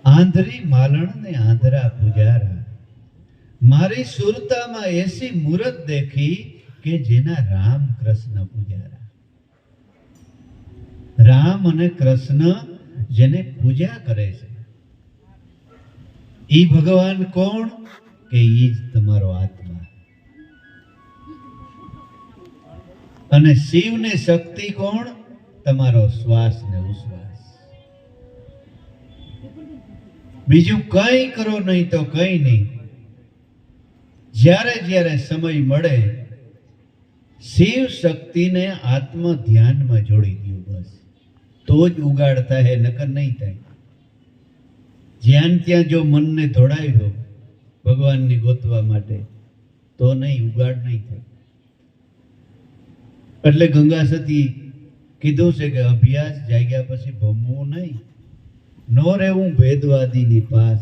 આંધરી માલણ ને આંધરા પૂજારા, મારી સુરતામાં એસી મૂરત દેખી કે જેના રામ કૃષ્ણ પૂજારા. રામ અને કૃષ્ણ જેને પૂજા કરે છે ઈ ભગવાન કોણ? કે ઈ જ તમારો આત્મા. અને શિવ ને શક્તિ કોણ? તમારો શ્વાસ ને ઉશ્વાસ. બીજું કઈ કરો નહીં તો કઈ નહીં. જ્યારે જ્યારે સમય મળે શિવ શક્તિને આત્મ ધ્યાનમાં જોડી દો. બસ તો જ ઉગાડ થાય, નકર નહીં થાય. જ્યાં ત્યાં જો મનને દોડાવી દો ભગવાનની ગોતવા માટે તો નહીં, ઉગાડ નહીં થાય. એટલે ગંગા સતી કીધું છે કે અભ્યાસ જાગ્યા પછી ભમવું નહીં, નો રહેવું ભેદવાદીની પાસ,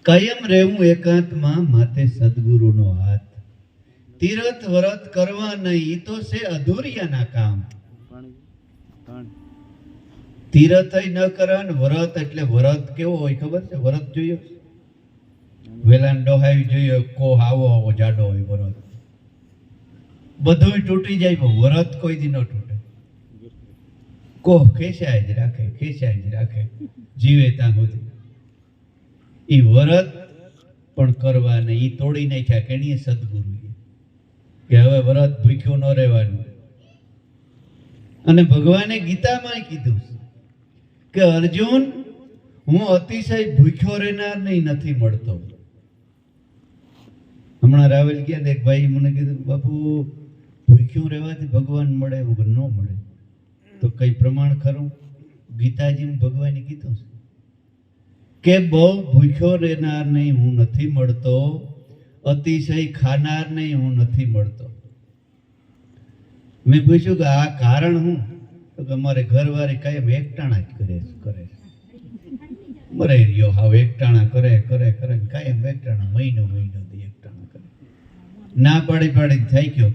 કાયમ રહેવું એકાંતમાં માથે સદગુરુનો હાથ. તીરથ વ્રત કરવા નહીં, ઈ તો છે અધૂરિયાના કામ. તીરથ ન કરા ને વ્રત એટલે વ્રત કેવો હોય ખબર છે? વ્રત જોયો વેલાન ડોહાવી જોયો, કોહ આવો આવો જાડો હોય વ્રત, બધું તૂટી જાય પણ વ્રત કોઈ દી ન તૂટે. કોહ ખેંચાય જ રાખે, ખેંચાય જ રાખે, જીવે ત્યાં સુધી. ઈ વ્રત પણ કરવા નહીં, ઈ તોડી નાખ્યા કેણીએ સદગુરુએ કે હવે વ્રત ભૂખ્યું ન રહેવાનું. અને ભગવાને ગીતામાં કીધું કે અર્જુન, હું અતિશય ભૂખ્યો રહેનાર નહીં, નથી મળતો. હમણાં રાવલ ગયા ને એક ભાઈ મને કીધું, બાપુ ભૂખ્યું રહેવાથી ભગવાન મળે? હું ન મળે. તો કઈ પ્રમાણ ખરું? ગીતાજીમાં ભગવાને કીધું છે કે બહુ ભૂખ્યો રહેનાર નહીં, હું નથી મળતો. અતિશય ખાનાર નહીં, હું નથી મળતો. મેં પૂછ્યું કે આ કારણ શું? તો કે અમારે ઘરવાળી કાયમ એકટાણા જ કરે મરે રહ્યો, હાવ એકટાણા કરે કરે કરે કાયમ એકટાણા, મહિનો થી એકટાણા કરે. ના પાડી પાડી થઈ ગયો,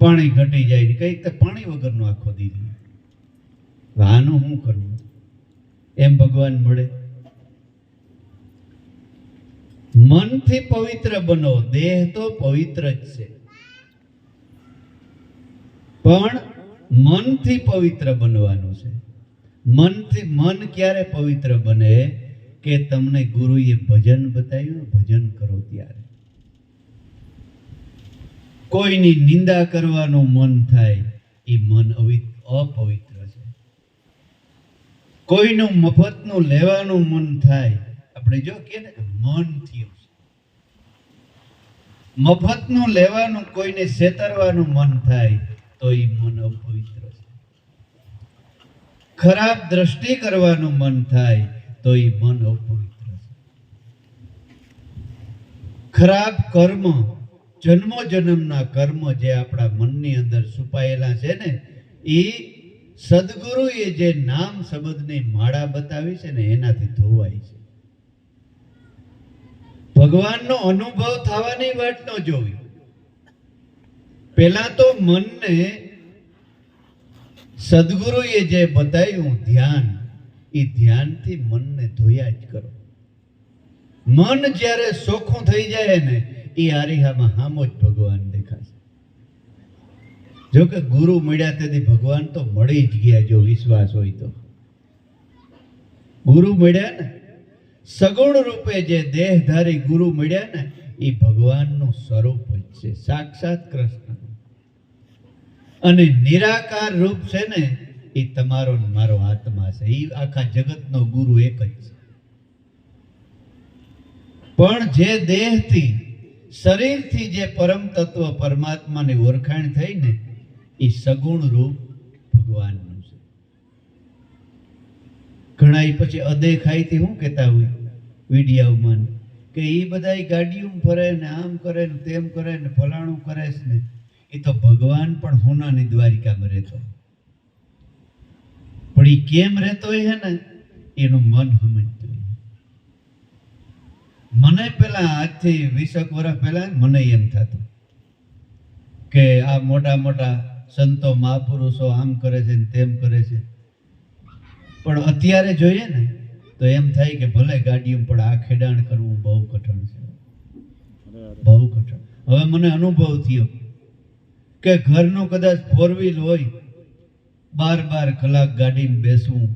પાણી ઘટી જાય, કઈક તો પાણી વગરનો આખો દીધી. આનું શું કરવું? એમ ભગવાન મળે? મનથી પવિત્ર બનો. દેહ તો પવિત્ર જ છે, પણ મનથી પવિત્ર બનવાનું છે. મન ક્યારે પવિત્ર બને? કે તમને ગુરુએ ભજન બતાવ્યું, ભજન કરો ત્યારે. કોઈની નિંદા કરવાનું મન થાય, એ મન અપવિત્ર છે. કોઈનું મફતનું લેવાનું મન થાય, આપણે જો કે મન થયું છે. મફતનું લેવાનું, કોઈને છેતરવાનું મન થાય તો એ મન અપવિત્ર છે. ખરાબ દ્રષ્ટિ કરવાનું મન થાય તો એ મન અપવિત્ર છે. ખરાબ કર્મ, જન્મો જન્મના કર્મ જે આપણા મનની અંદર છુપાયેલા છે ને, એ સદગુરુએ જે નામ શબ્દની માળા બતાવી છે ને, એનાથી ધોવાય છે. ભગવાનનો અનુભવ થવાની વાત ન જોવી. પેલા તો મનને સદગુરુએ જે બતાવ્યું ધ્યાન, એ ધ્યાનથી મનને ધોયા જ કરો. મન જ્યારે ચોખ્ખું થઈ જાય ને, એ આરિહામાં હામો જ ભગવાન દેખાશે. જો કે ગુરુ મળ્યા તેથી ભગવાન તો મળી જ ગયા, જો વિશ્વાસ હોય તો. ગુરુ મળ્યા ને, સગુણ રૂપે જે દેહધારી ગુરુ મળ્યા ને, એ ભગવાનનું સ્વરૂપ જ છે, સાક્ષાત કૃષ્ણ. અને નિરાકાર રૂપ છે ને, એ તમારો મારો આત્મા છે. એ આખા જગતનો ગુરુ એક જ છે. પણ જે દેહથી, શરીરથી જે પરમ તત્વ પરમાત્માની ઓળખાણ થઈ ને, એ સગુણ રૂપ ભગવાનનું છે. ઘણા પછી અદેખાઈથી શું કહેતા હોય વિડિયાઓમાં કે એ બધા ગાડીઓમાં ફરે ને, આમ કરે ને, તેમ કરે ને, ફલાણું કરે છે ને. એ તો ભગવાન પણ હોનાની દ્વારિકામાં રહેતો, પણ એ કેમ રહેતો હોય ને, એનું મન સમજતું હોય. મને પેલા આજથી 20 વર્ષ પહેલા મને એમ થતું કે આ મોટા મોટા સંતો મહાપુરુષો આમ કરે છે ને તેમ કરે છે, પણ અત્યારે જોઈએ ને તો એમ થાય કે ભલે ગાડીઓ પણ આ ખેડાણ કરવું બહુ કઠણ છે, બહુ કઠણ. હવે મને અનુભવ થયો કે ઘરનું કદાચ 4 વ્હીલ હોય, 12 કલાક ગાડીમાં બેસવું,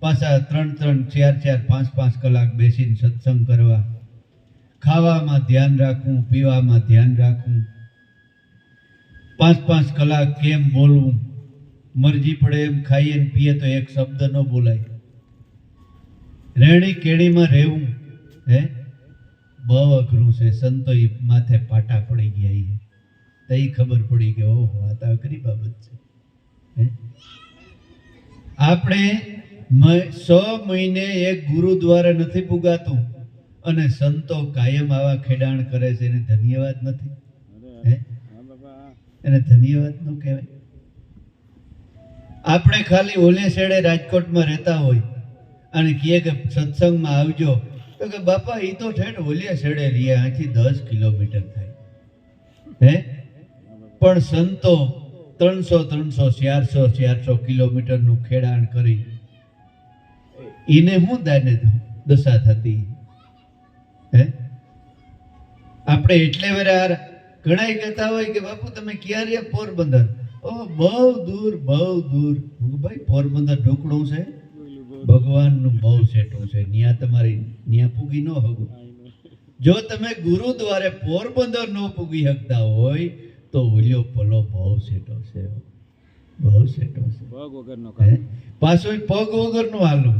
પાછા 3 4 5 કલાક બેસીને સત્સંગ કરવા, ખાવામાં ધ્યાન રાખવું, પીવામાં ધ્યાન રાખવું, 5 કલાક કેમ બોલવું, મરજી પડે એમ ખાઈએ ને પીએ તો એક શબ્દ ન બોલાય, રેણી કેણીમાં રહેવું, હે બહુ અઘરું છે. સંતો માથે પાટા પડી ગયા, તો એ ખબર પડી કે ઓહો આ તો અઘરી બાબત છે. આપણે 100 મહિને એક ગુરુદ્વારે નથી પુગાતું અને સંતો કાયમ આવા ખેડાણ કરે છે, એને ધન્યવાદ નથી? હે એને ધન્યવાદ ન કહેવાય? આપણે ખાલી ઓલે શેડે રાજકોટમાં રહેતા હોય અને કહે કે સત્સંગમાં આવજો, તો કે બાપા એ તો ઠેઠ ઓલિયા શેડે રહીએ, અહીંથી 10 કિલોમીટર થાય. હે પણ સંતો 300 400 કિલોમીટરનું ખેડાણ કરી એને હું દાને દશા થતી? હે આપણે એટલે વેરા ઘણા કહેતા હોય કે બાપુ તમે ક્યાં રહ્યા? પોરબંદર. ઓ બહુ દૂર, બહુ દૂર. ભાઈ પોરબંદર ઢોકળું છે, ભગવાનનું બહુ સેટું છે, ન્યા તમારી ન્યા પૂગી ન હગું. જો તમે ગુરુદ્વારે પોરબંદર ન પૂગી શકતા હોય તો ઓલિયો પલો બહુ સેટો છે, બહુ સેટો છે. પાછો પગ વગરનું હાલવું,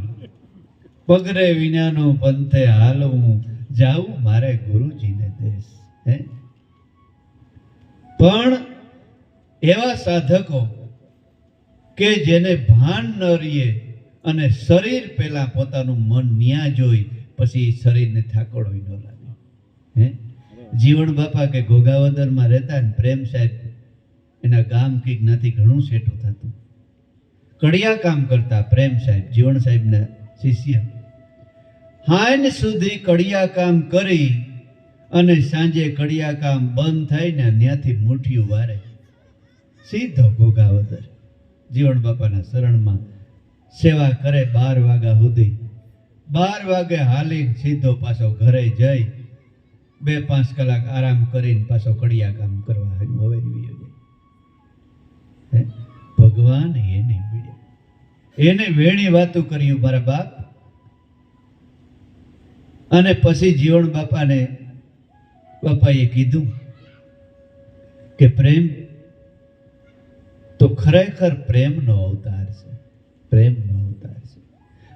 પગરે વિનાનું પંથે હાલવું, જાવું મારે ગુરુજીને દેશ. હે પણ એવા સાધકો કે જેને ભાન ન રહીએ અને શરીર પેલા પોતાનું મન ન્યા જોઈ પછી શરીરને થાકડો ન લાગે. હે જીવણ બાપા કે ઘોઘાવદરમાં રહેતા ને પ્રેમ સાહેબ એના ગામ કીક નાથી ઘણું સેટું થતું, કડિયા કામ કરતા. પ્રેમ સાહેબ જીવણ સાહેબના શિષ્ય, હાન સુધી કડિયા કામ કરી અને સાંજે કડિયા કામ બંધ થાય ને ત્યાંથી મુઠ્ઠીઓ વારે સીધો ઘોઘાવદર જીવણ બાપાના શરણમાં સેવા કરે 12 વાગ્યા સુધી. 12 વાગે હાલીને સીધો પાછો ઘરે જઈ 2-5 કલાક આરામ કરીને પાછો કડિયા કામ કરવા હવે જાય. ભગવાન એને મળ્યા, એને વેણી વાતું કર્યું મારા બાપ. અને પછી જીવણ બાપાએ કીધું કે પ્રેમ તો ખરેખર પ્રેમનો અવતાર છે, પ્રેમનો અવતાર છે.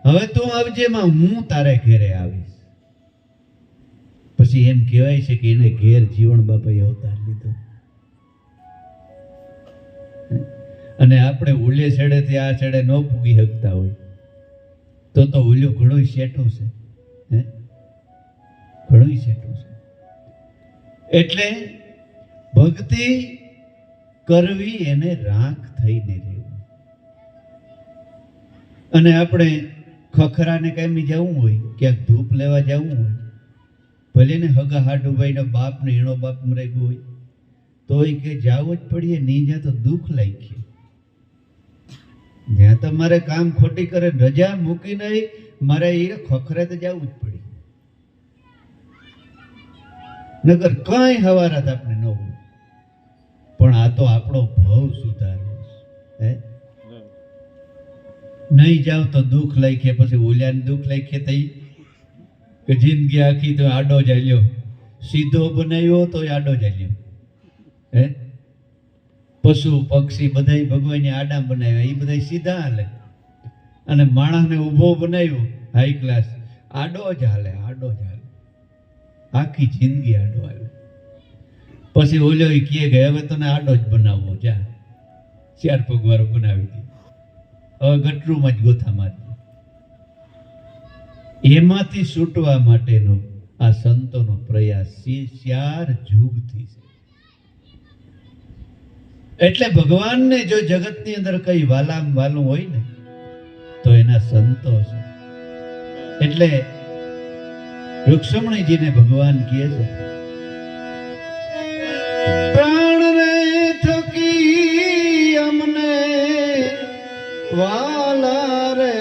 હવે તું આવજે માં હું તારે ઘેરે આવીશ. પછી એમ કહેવાય છે કે એને ઘેર જીવણ બાપાએ અવતાર લીધો. અને આપણે ઓલે છેડેથી આ છેડે ન પૂગી શકતા હોય તો ઓલ્યો ઘણું સેટું છે, હે ઘણું સેટું છે. એટલે ભક્તિ કરવી એને રાખ થઈને રહેવું. અને આપણે ખખરાને કાંઈ જવું હોય, ક્યાંક ધૂપ લેવા જવું હોય, ભલે ને હગા હાડુભાઈનો બાપ ને એનો બાપ મરી ગયો હોય તોય કે જાવું જ પડીએ, નહીં જ્યાં તો દુઃખ લાગીએ. જ્યાં તમારે કામ ખોટી કરે રજા મૂકી નહીં મારે એ ખખરે તો જવું જ પડી, નગર કઈ હવારાત આપણે ન હોય. પણ આ તો આપણો ભાવ સુધારવો છે. નહીં જાવ તો દુઃખ લાગે, પછી ઓલ્યાને દુઃખ લાગે તઈ કે જિંદગી આખી તો આડો ચાલ્યો, સીધો બનાવ્યો તો આડો ચાલ્યો. હે પશુ પક્ષી બધા ભગવાને આડા બનાવ્યા, એ બધા સીધા હાલે. અને માણસને ઊભો બનાવ્યો હાઈ ક્લાસ, આડો જ હાલે, આડો જ હાલે, આખી જિંદગી આડો હાલે. પછી ઓલો કહે કે હવે તને આડો જ બનાવવો, જા 4 પગવારો બનાવી દે, હવે ગટરૂમાં જ ગોથા મારી. એમાંથી છૂટવા માટેનો આ સંતોનો પ્રયાસ 4 યુગથી છે. એટલે ભગવાનને જો જગતની અંદર કઈ વાલામ વાલું હોય ને તો એના સંતો છે. એટલે રૂક્ષ્મણીજીને ભગવાન કહે છે, પ્રાણને થકી અમને વાલા રે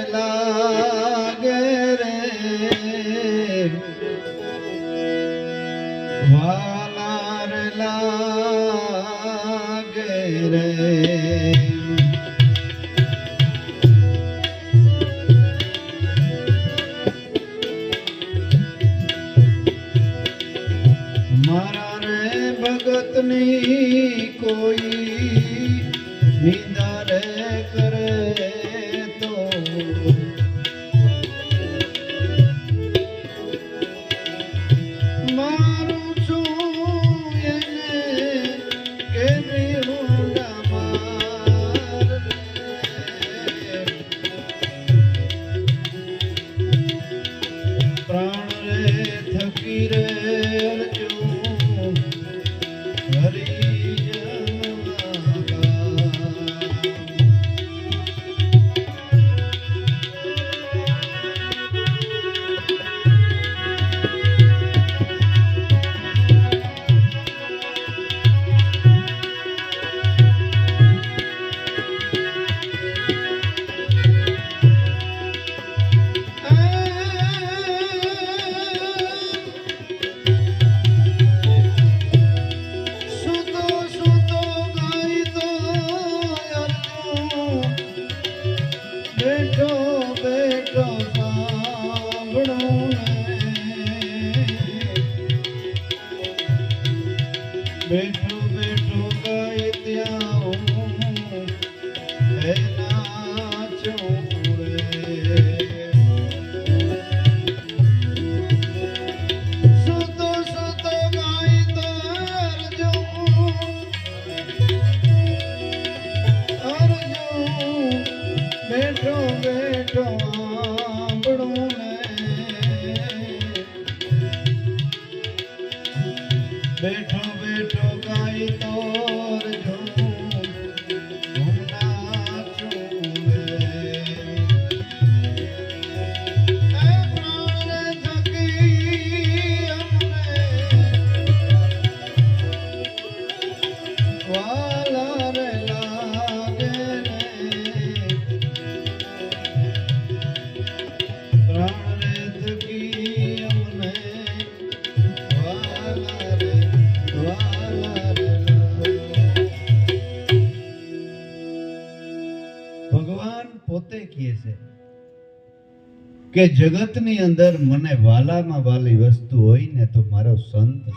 જગતની કોઈ નિંદા કરે તો મારું છું એને કેવી ઊંડા માર પ્રાણ રે થકી રે અર્જુન હરી જનવા બેઠો બેઠો સાંભળો ને બેઠો બેઠો ગાય ત્યાં હે નાચું રે સુતો સુતો ગાય તો અર્જુન બેઠો બેઠો આંબળું ને બેઠો બેઠો ગાય તો હું નાચું રે પ્રાણ થકી અમને વાલા રે લાગે પ્રાણ રે થકી અમને વાલા રે ભગવાન પોતે કહે છે કે જગતની અંદર મને વાલામાં વાલી વસ્તુ હોય ને તો મારો સંત છે.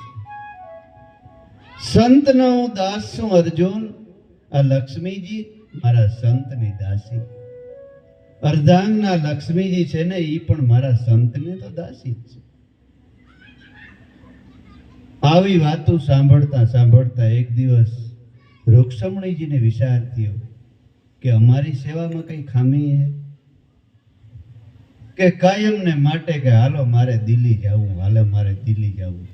સંતનો હું દાસ છું અર્જુન. આ લક્ષ્મીજી મારા સંતની દાસી. અર્ધાંગના લક્ષ્મીજી છે ને એ પણ મારા સંતને તો દાસી જ છે. આવી વાતો સાંભળતા સાંભળતા એક દિવસ રૂક્ષમણીજીને વિચાર થયો કે અમારી સેવામાં કઈ ખામી છે કે કાયમને માટે કે હાલો મારે દિલ્હી જવું, હાલે મારે દિલ્હી જવું.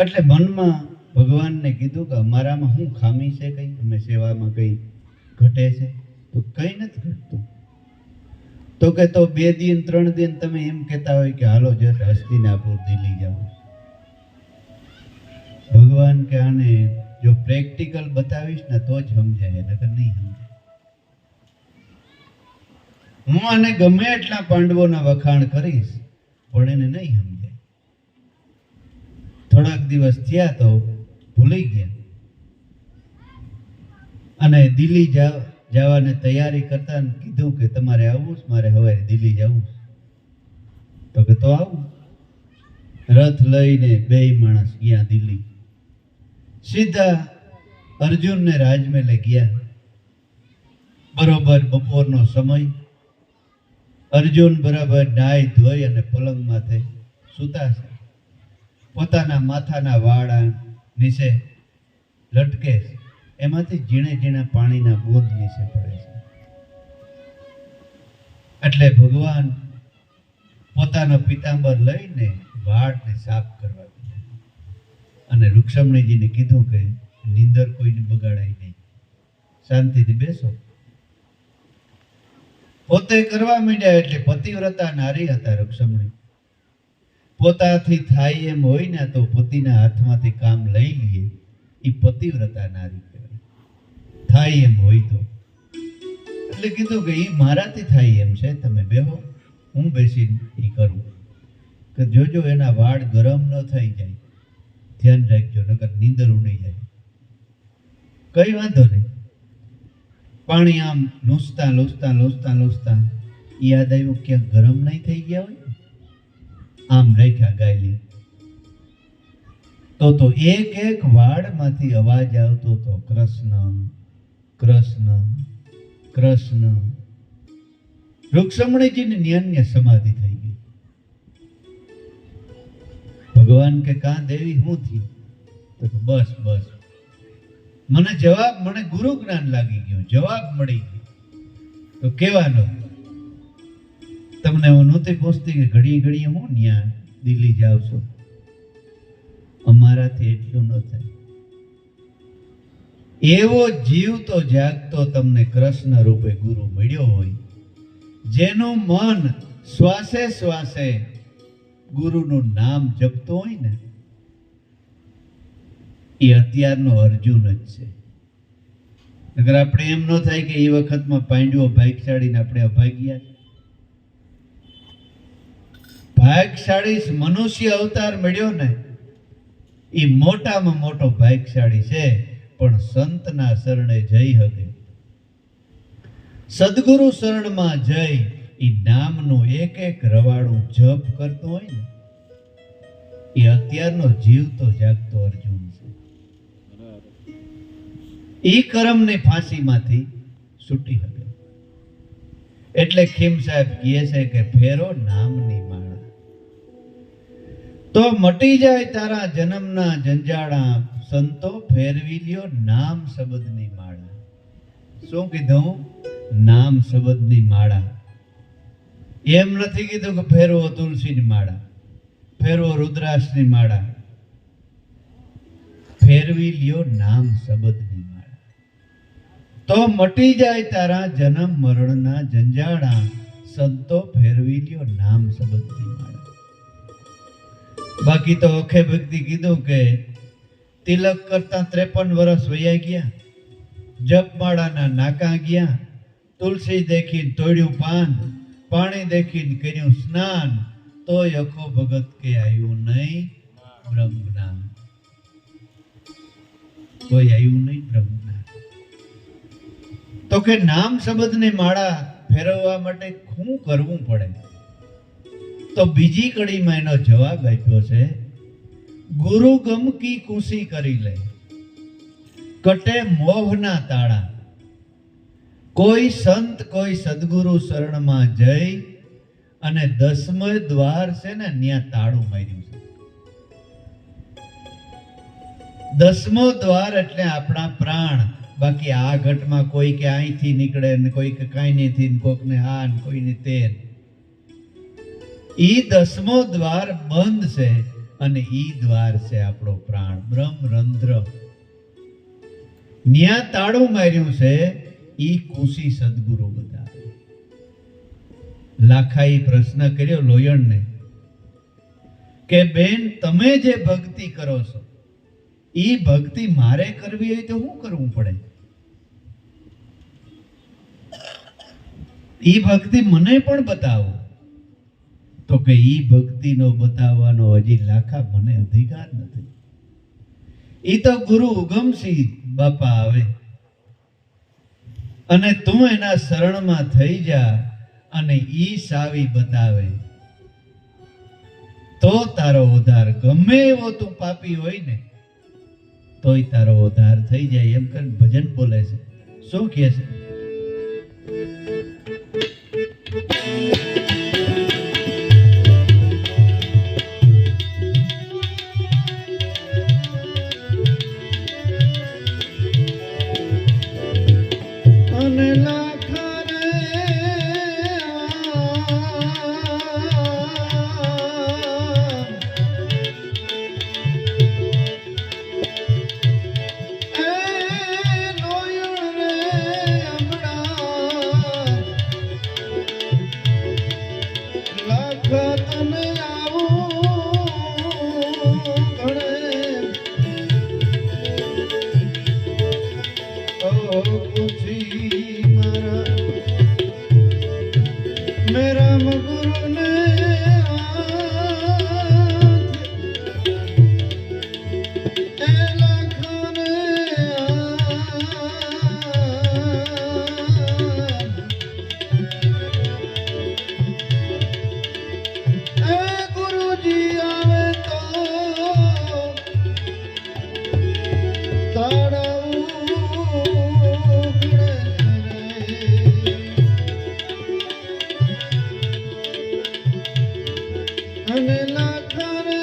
એટલે મનમાં ભગવાનને કીધું કે અમારામાં શું ખામી છે, કઈ અમે સેવામાં કઈ ઘટે છે? તો કઈ નથી ઘટતું. તો કે તો 2 દિન 3 દિન તમે એમ કહેતા હોય કે હાલો જટ હસ્તિનાપુર દિલ્હી જવું. ભગવાન કે આને જો પ્રેક્ટિકલ બતાવીશ ને તો જ સમજાય, નકર નહીં સમજાય. હું આને ગમે એટલા પાંડવોના વખાણ કરીશ પણ એને નહીં સમજાય. થોડાક દિવસ થયા તો ભૂલી ગયા અને દિલ્હી જવાની તૈયારી કરતા કીધું કે તમારે આવવું છે, મારે હવે દિલ્હી જવું. તો કે તો આવું. રથ લઈને 2 માણસ ગયા દિલ્હી. સીધા અર્જુનને રાજમહેલે ગયા. બરોબર બપોરનો સમય. અર્જુન બરાબર નાઈ ધોઈ અને પલંગ માથે સૂતા છે. પોતાના માથાના વાળ નીચે લટકે છે. એમાંથી ઝીણે ઝીણા પાણીના બૂંદ નીચે પડે છે. એટલે ભગવાન પોતાનો પિતાંબર લઈને વાળને સાફ કરવા અને રૂક્ષમણીજીને કીધું કે નીંદર કોઈને બગાડાય નહીં, શાંતિથી બેસો. પોતે કરવા માંડ્યા. એટલે પતિવ્રતા નારી હતા રૂક્ષમણી. પોતાથી થાય એમ હોય ને તો પતિના હાથમાંથી કામ લઈ લઈએ, એ પતિવ્રતા નારી કહેવાય. થાય એમ હોય તો. એટલે કીધું કે એ મારાથી થાય એમ છે, તમે બેહો, હું બેસીને એ કરું. કે જોજો એના વાળ ગરમ ન થઈ જાય, ધ્યાન રાખજો, નકર નીંદર ઉડી જાય. કઈ વાંધો નહીં. પાણી આમ લૂસતા લૂસતા લૂસતા લૂસતા યાદ આવ્યું ક્યાંક ગરમ નહીં થઈ ગયા હોય. આમ રાખ્યા ગાયલી. તો એક એક વાળમાંથી અવાજ આવતો હતો, કૃષ્ણ કૃષ્ણ કૃષ્ણ. રૂક્ષ્મણીજીની ન્યાન્ય સમાધિ થઈ ગઈ. ભગવાન કે કાં દેવી શું થયું? તો બસ બસ મને જવાબ, મને ગુરુ જ્ઞાન લાગી ગયું, જવાબ મળી ગયો. તો કેવાનો? તમને હું નહોતી પૂછતી કે ઘડીએ ઘડીએ હું ન્યા દિલ્હી જાવ છો? અમારાથી એટલું ન થાય. એવો જીવતો જાગતો તમને કૃષ્ણ રૂપે ગુરુ મળ્યો હોય, જેનું મન શ્વાસે શ્વાસે ગુરુનું નામ જપતો હોય ને, એ અત્યારનો અર્જુન જ છે. અગર આપણે એમ ન થાય કે એ વખતમાં પાંડવો ભાગ્યશાળી ને આપણે અભાગ્યા. ભાગ્યશાળી મનુષ્ય અવતાર મળ્યો ને, એ મોટામાં મોટો ભાગ્યશાળી છે. પણ સંતના શરણે જઈ હગે, સદગુરુ શરણમાં જઈ એ નામનું એક એક રવાડું જપ કરતો હોય ને, એ અત્યારનો જીવતો જાગતો અર્જુન છે. એ કર્મની ફાંસીમાંથી છૂટી હગે. એટલે ખીમ સાહેબ કહે છે કે ફેરો નામની માળા, તો મટી જાય તારા જન્મના જંજાળા, સંતો ફેરવી લ્યો નામ શબ્દની માળા. શું કીધું? નામ શબ્દની માળા. એમ નથી કીધું કે ફેરવો તુલસીની માળા, ફેરવો રુદ્રાક્ષની માળા. ફેરવી લ્યો નામ શબ્દની માળા, તો મટી જાય તારા જન્મ મરણના જંજાળા, સંતો ફેરવી લ્યો નામ શબ્દની માળા. બાકી તો અખે ભક્તિ કીધું કે તિલક કરતા 53 વર્ષ વયા ગયા, જપમાળાના નાકા ગયા, તુલસી દેખીને તોડ્યું પાન, પાણી દેખીને કર્યું સ્નાન, તોય અખો ભગત કે આવ્યું નહીં બ્રહ્મ જ્ઞાન. કોઈ આવ્યું નહીં બ્રહ્મ જ્ઞાન. તો કે નામ શબ્દની માળા ફેરવવા માટે શું કરવું પડે? તો બીજી કડીમાં એનો જવાબ આપ્યો છે, ગુરુ ગમ કી કુશી કરી લે, કટે મોહના તાળા. કોઈ સંત કોઈ સદગુરુ શરણમાં જઈ અને 10મો દ્વાર છે ને ત્યાં તાળું માર્યું છે. 10મો દ્વાર એટલે આપણા પ્રાણ. બાકી આ ઘટમાં કોઈ કે અહીંથી નીકળે ને કોઈ કે કાંઈ નથી, કોકને આ ને કોઈને તે. ઈ 10મો દ્વાર બંધ છે અને ઈ દ્વાર છે આપણો પ્રાણ, બ્રહ્મ રંધ્ર. ન્યા તાળું માર્યું છે. ઈ ખુશી સદગુરુ બતાવે. લાખાઈ પ્રશ્ન કર્યો લોયણને કે બેન તમે જે ભક્તિ કરો છો, ઈ ભક્તિ મારે કરવી હોય તો શું કરવું પડે? ઈ ભક્તિ મને પણ બતાવો. તો કે ઈ ભક્તિનો બતાવવાનો હજી લાખા મને અધિકાર નથી. ઈ તો ગુરુ ઉગમસિંહ બાપા આવે અને તું એના શરણમાં થઈ જા અને ઈ સાવી બતાવે તો તારો ઉદ્ધાર. ગમે એવો તું પાપી હોય ને તોય તારો ઉદ્ધાર થઈ જાય. એમ કરીને ભજન બોલે છે. શું કહે છે? અને લાખા રે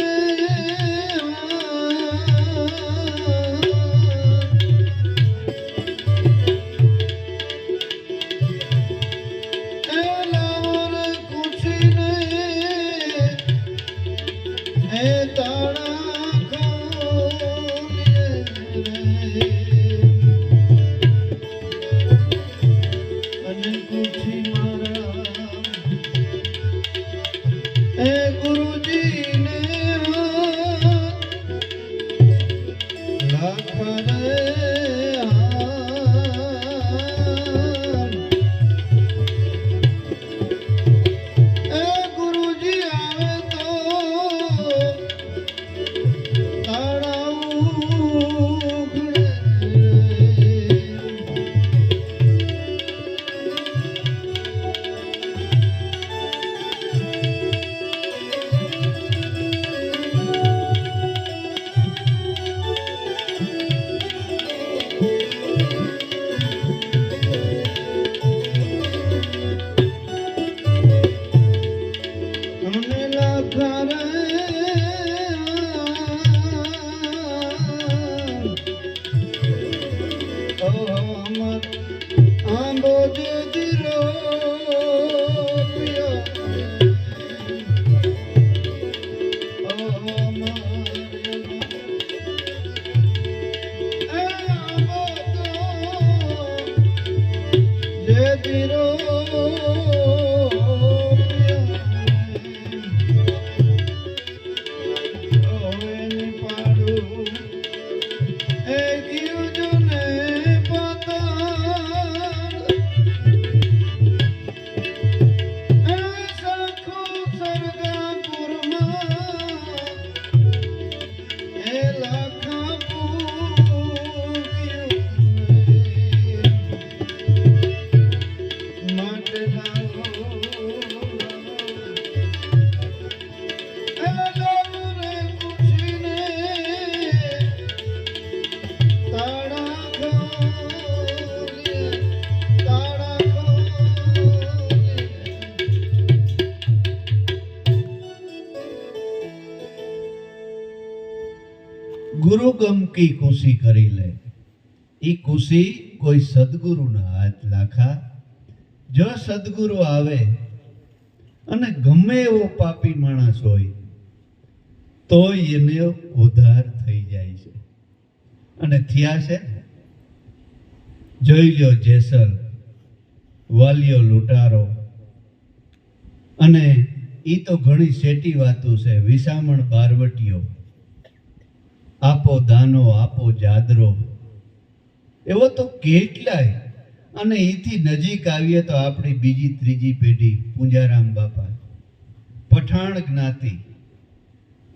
ગુરુ ગમ કી ખુશી કરી લે. ઈ ખુશી કોઈ સદગુરુના હાથ લાખા. જો સદગુરુ આવે અને ગમે એવો પાપી માણસ હોય તોય એને ઉદ્ધાર થઈ જાય છે. અને થયા છે. જોઈ લ્યો જેસલ, વાલિયો લૂંટારો, અને ઈ તો ઘણી સેટી વાતો છે. વિસામણ બારવટીયો, આપો દાનો આપો જાદરો, એવો તો કેટલાય. અને એથી નજીક આવીએ તો આપણી બીજી ત્રીજી પેઢી પૂંજારામ બાપા, પઠાણ જ્ઞાતિ,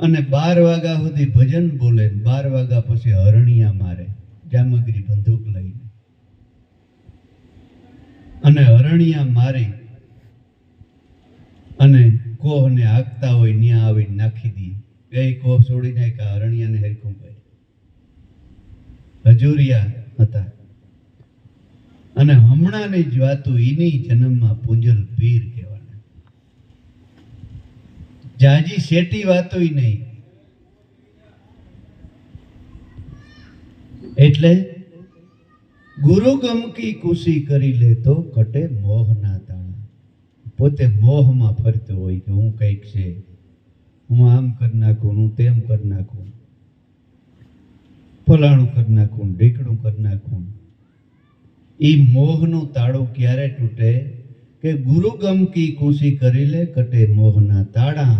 અને 12 વાગ્યા સુધી ભજન બોલે, 12 વાગ્યા પછી હરણિયા મારે જામગરી બંદૂક લઈને, અને હરણિયા મારી અને કોહને હાંકતા હોય ન્યા આવીને નાખી દી. બે કોહ છોડી નાખ્યા, હરણિયાને હેરખું કરી. હજુરિયા હતા. અને હમણાંની જ વાતું એની જન્મમાં પૂંજલ પીર કહેવાના. જાજી શેટી વાતોય નહીં. એટલે ગુરુ ગમકી ખુશી કરી લે તો કટે મોહ ના તાણા. પોતે મોહમાં ફરતો હોય કે હું કંઈક છે, હું આમ કરી નાખું, હું તેમ કરી નાખું, ફલાણું કરી નાખું, ઢીકણું કરી નાખું. એ મોહનું તાળું ક્યારે તૂટે કે ગુરુ ગમકી ખુશી કરી લે કટે મોહના તાળા.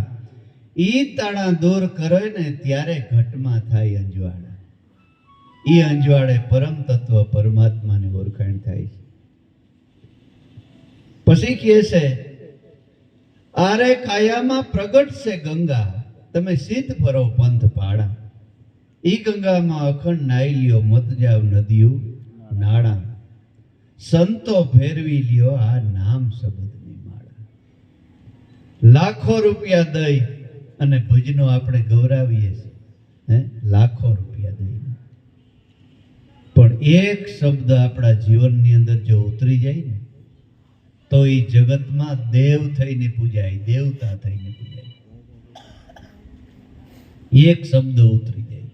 ઈ તાળા દૂર કરે ને ત્યારે ઘટમાં થાય અંજવાળા. ઈ અંજવાળે પરમ તત્વ પરમાત્માની ઓળખાણ થાય છે. પછી કહે છે, આરે કાયામાં પ્રગટ છે ગંગા, તમે સિદ્ધ ફરો પંથ પાડા. ઈ ગંગામાં અખંડ નાઈ લ્યો, મત જાવ નદીઓ નાળા. સંતો ફેરવી લ્યો આ નામ શબ્દની માળા. લાખો રૂપિયા દઈ અને ભજનો આપણે ગૌરાવીએ છીએ, લાખો રૂપિયા દઈ, પણ એક શબ્દ આપણા જીવનની અંદર જો ઉતરી જાય ને તો એ જગતમાં દેવ થઈને પૂજાય, દેવતા થઈને પૂજાય. એક શબ્દ ઉતરી જાય.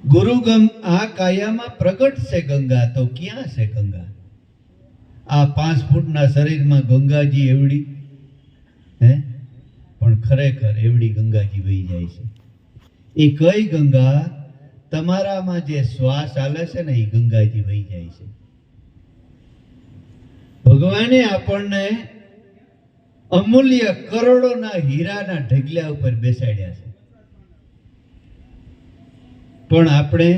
ગુરુગમ આ કાયામાં પ્રગટ છે ગંગા, તો ક્યાં છે ગંગા? આ 5 ફૂટના શરીરમાં ગંગાજી એવડી, હે? પણ ખરેખર એવડી ગંગાજી વહી જાય છે. એ કઈ ગંગા? તમારામાં જે શ્વાસ ચાલે છે ને, એ ગંગાજી વહી જાય છે. ભગવાને આપણને અમૂલ્ય કરોડોના હીરાના ઢગલા ઉપર બેસાડ્યા છે, પણ આપણે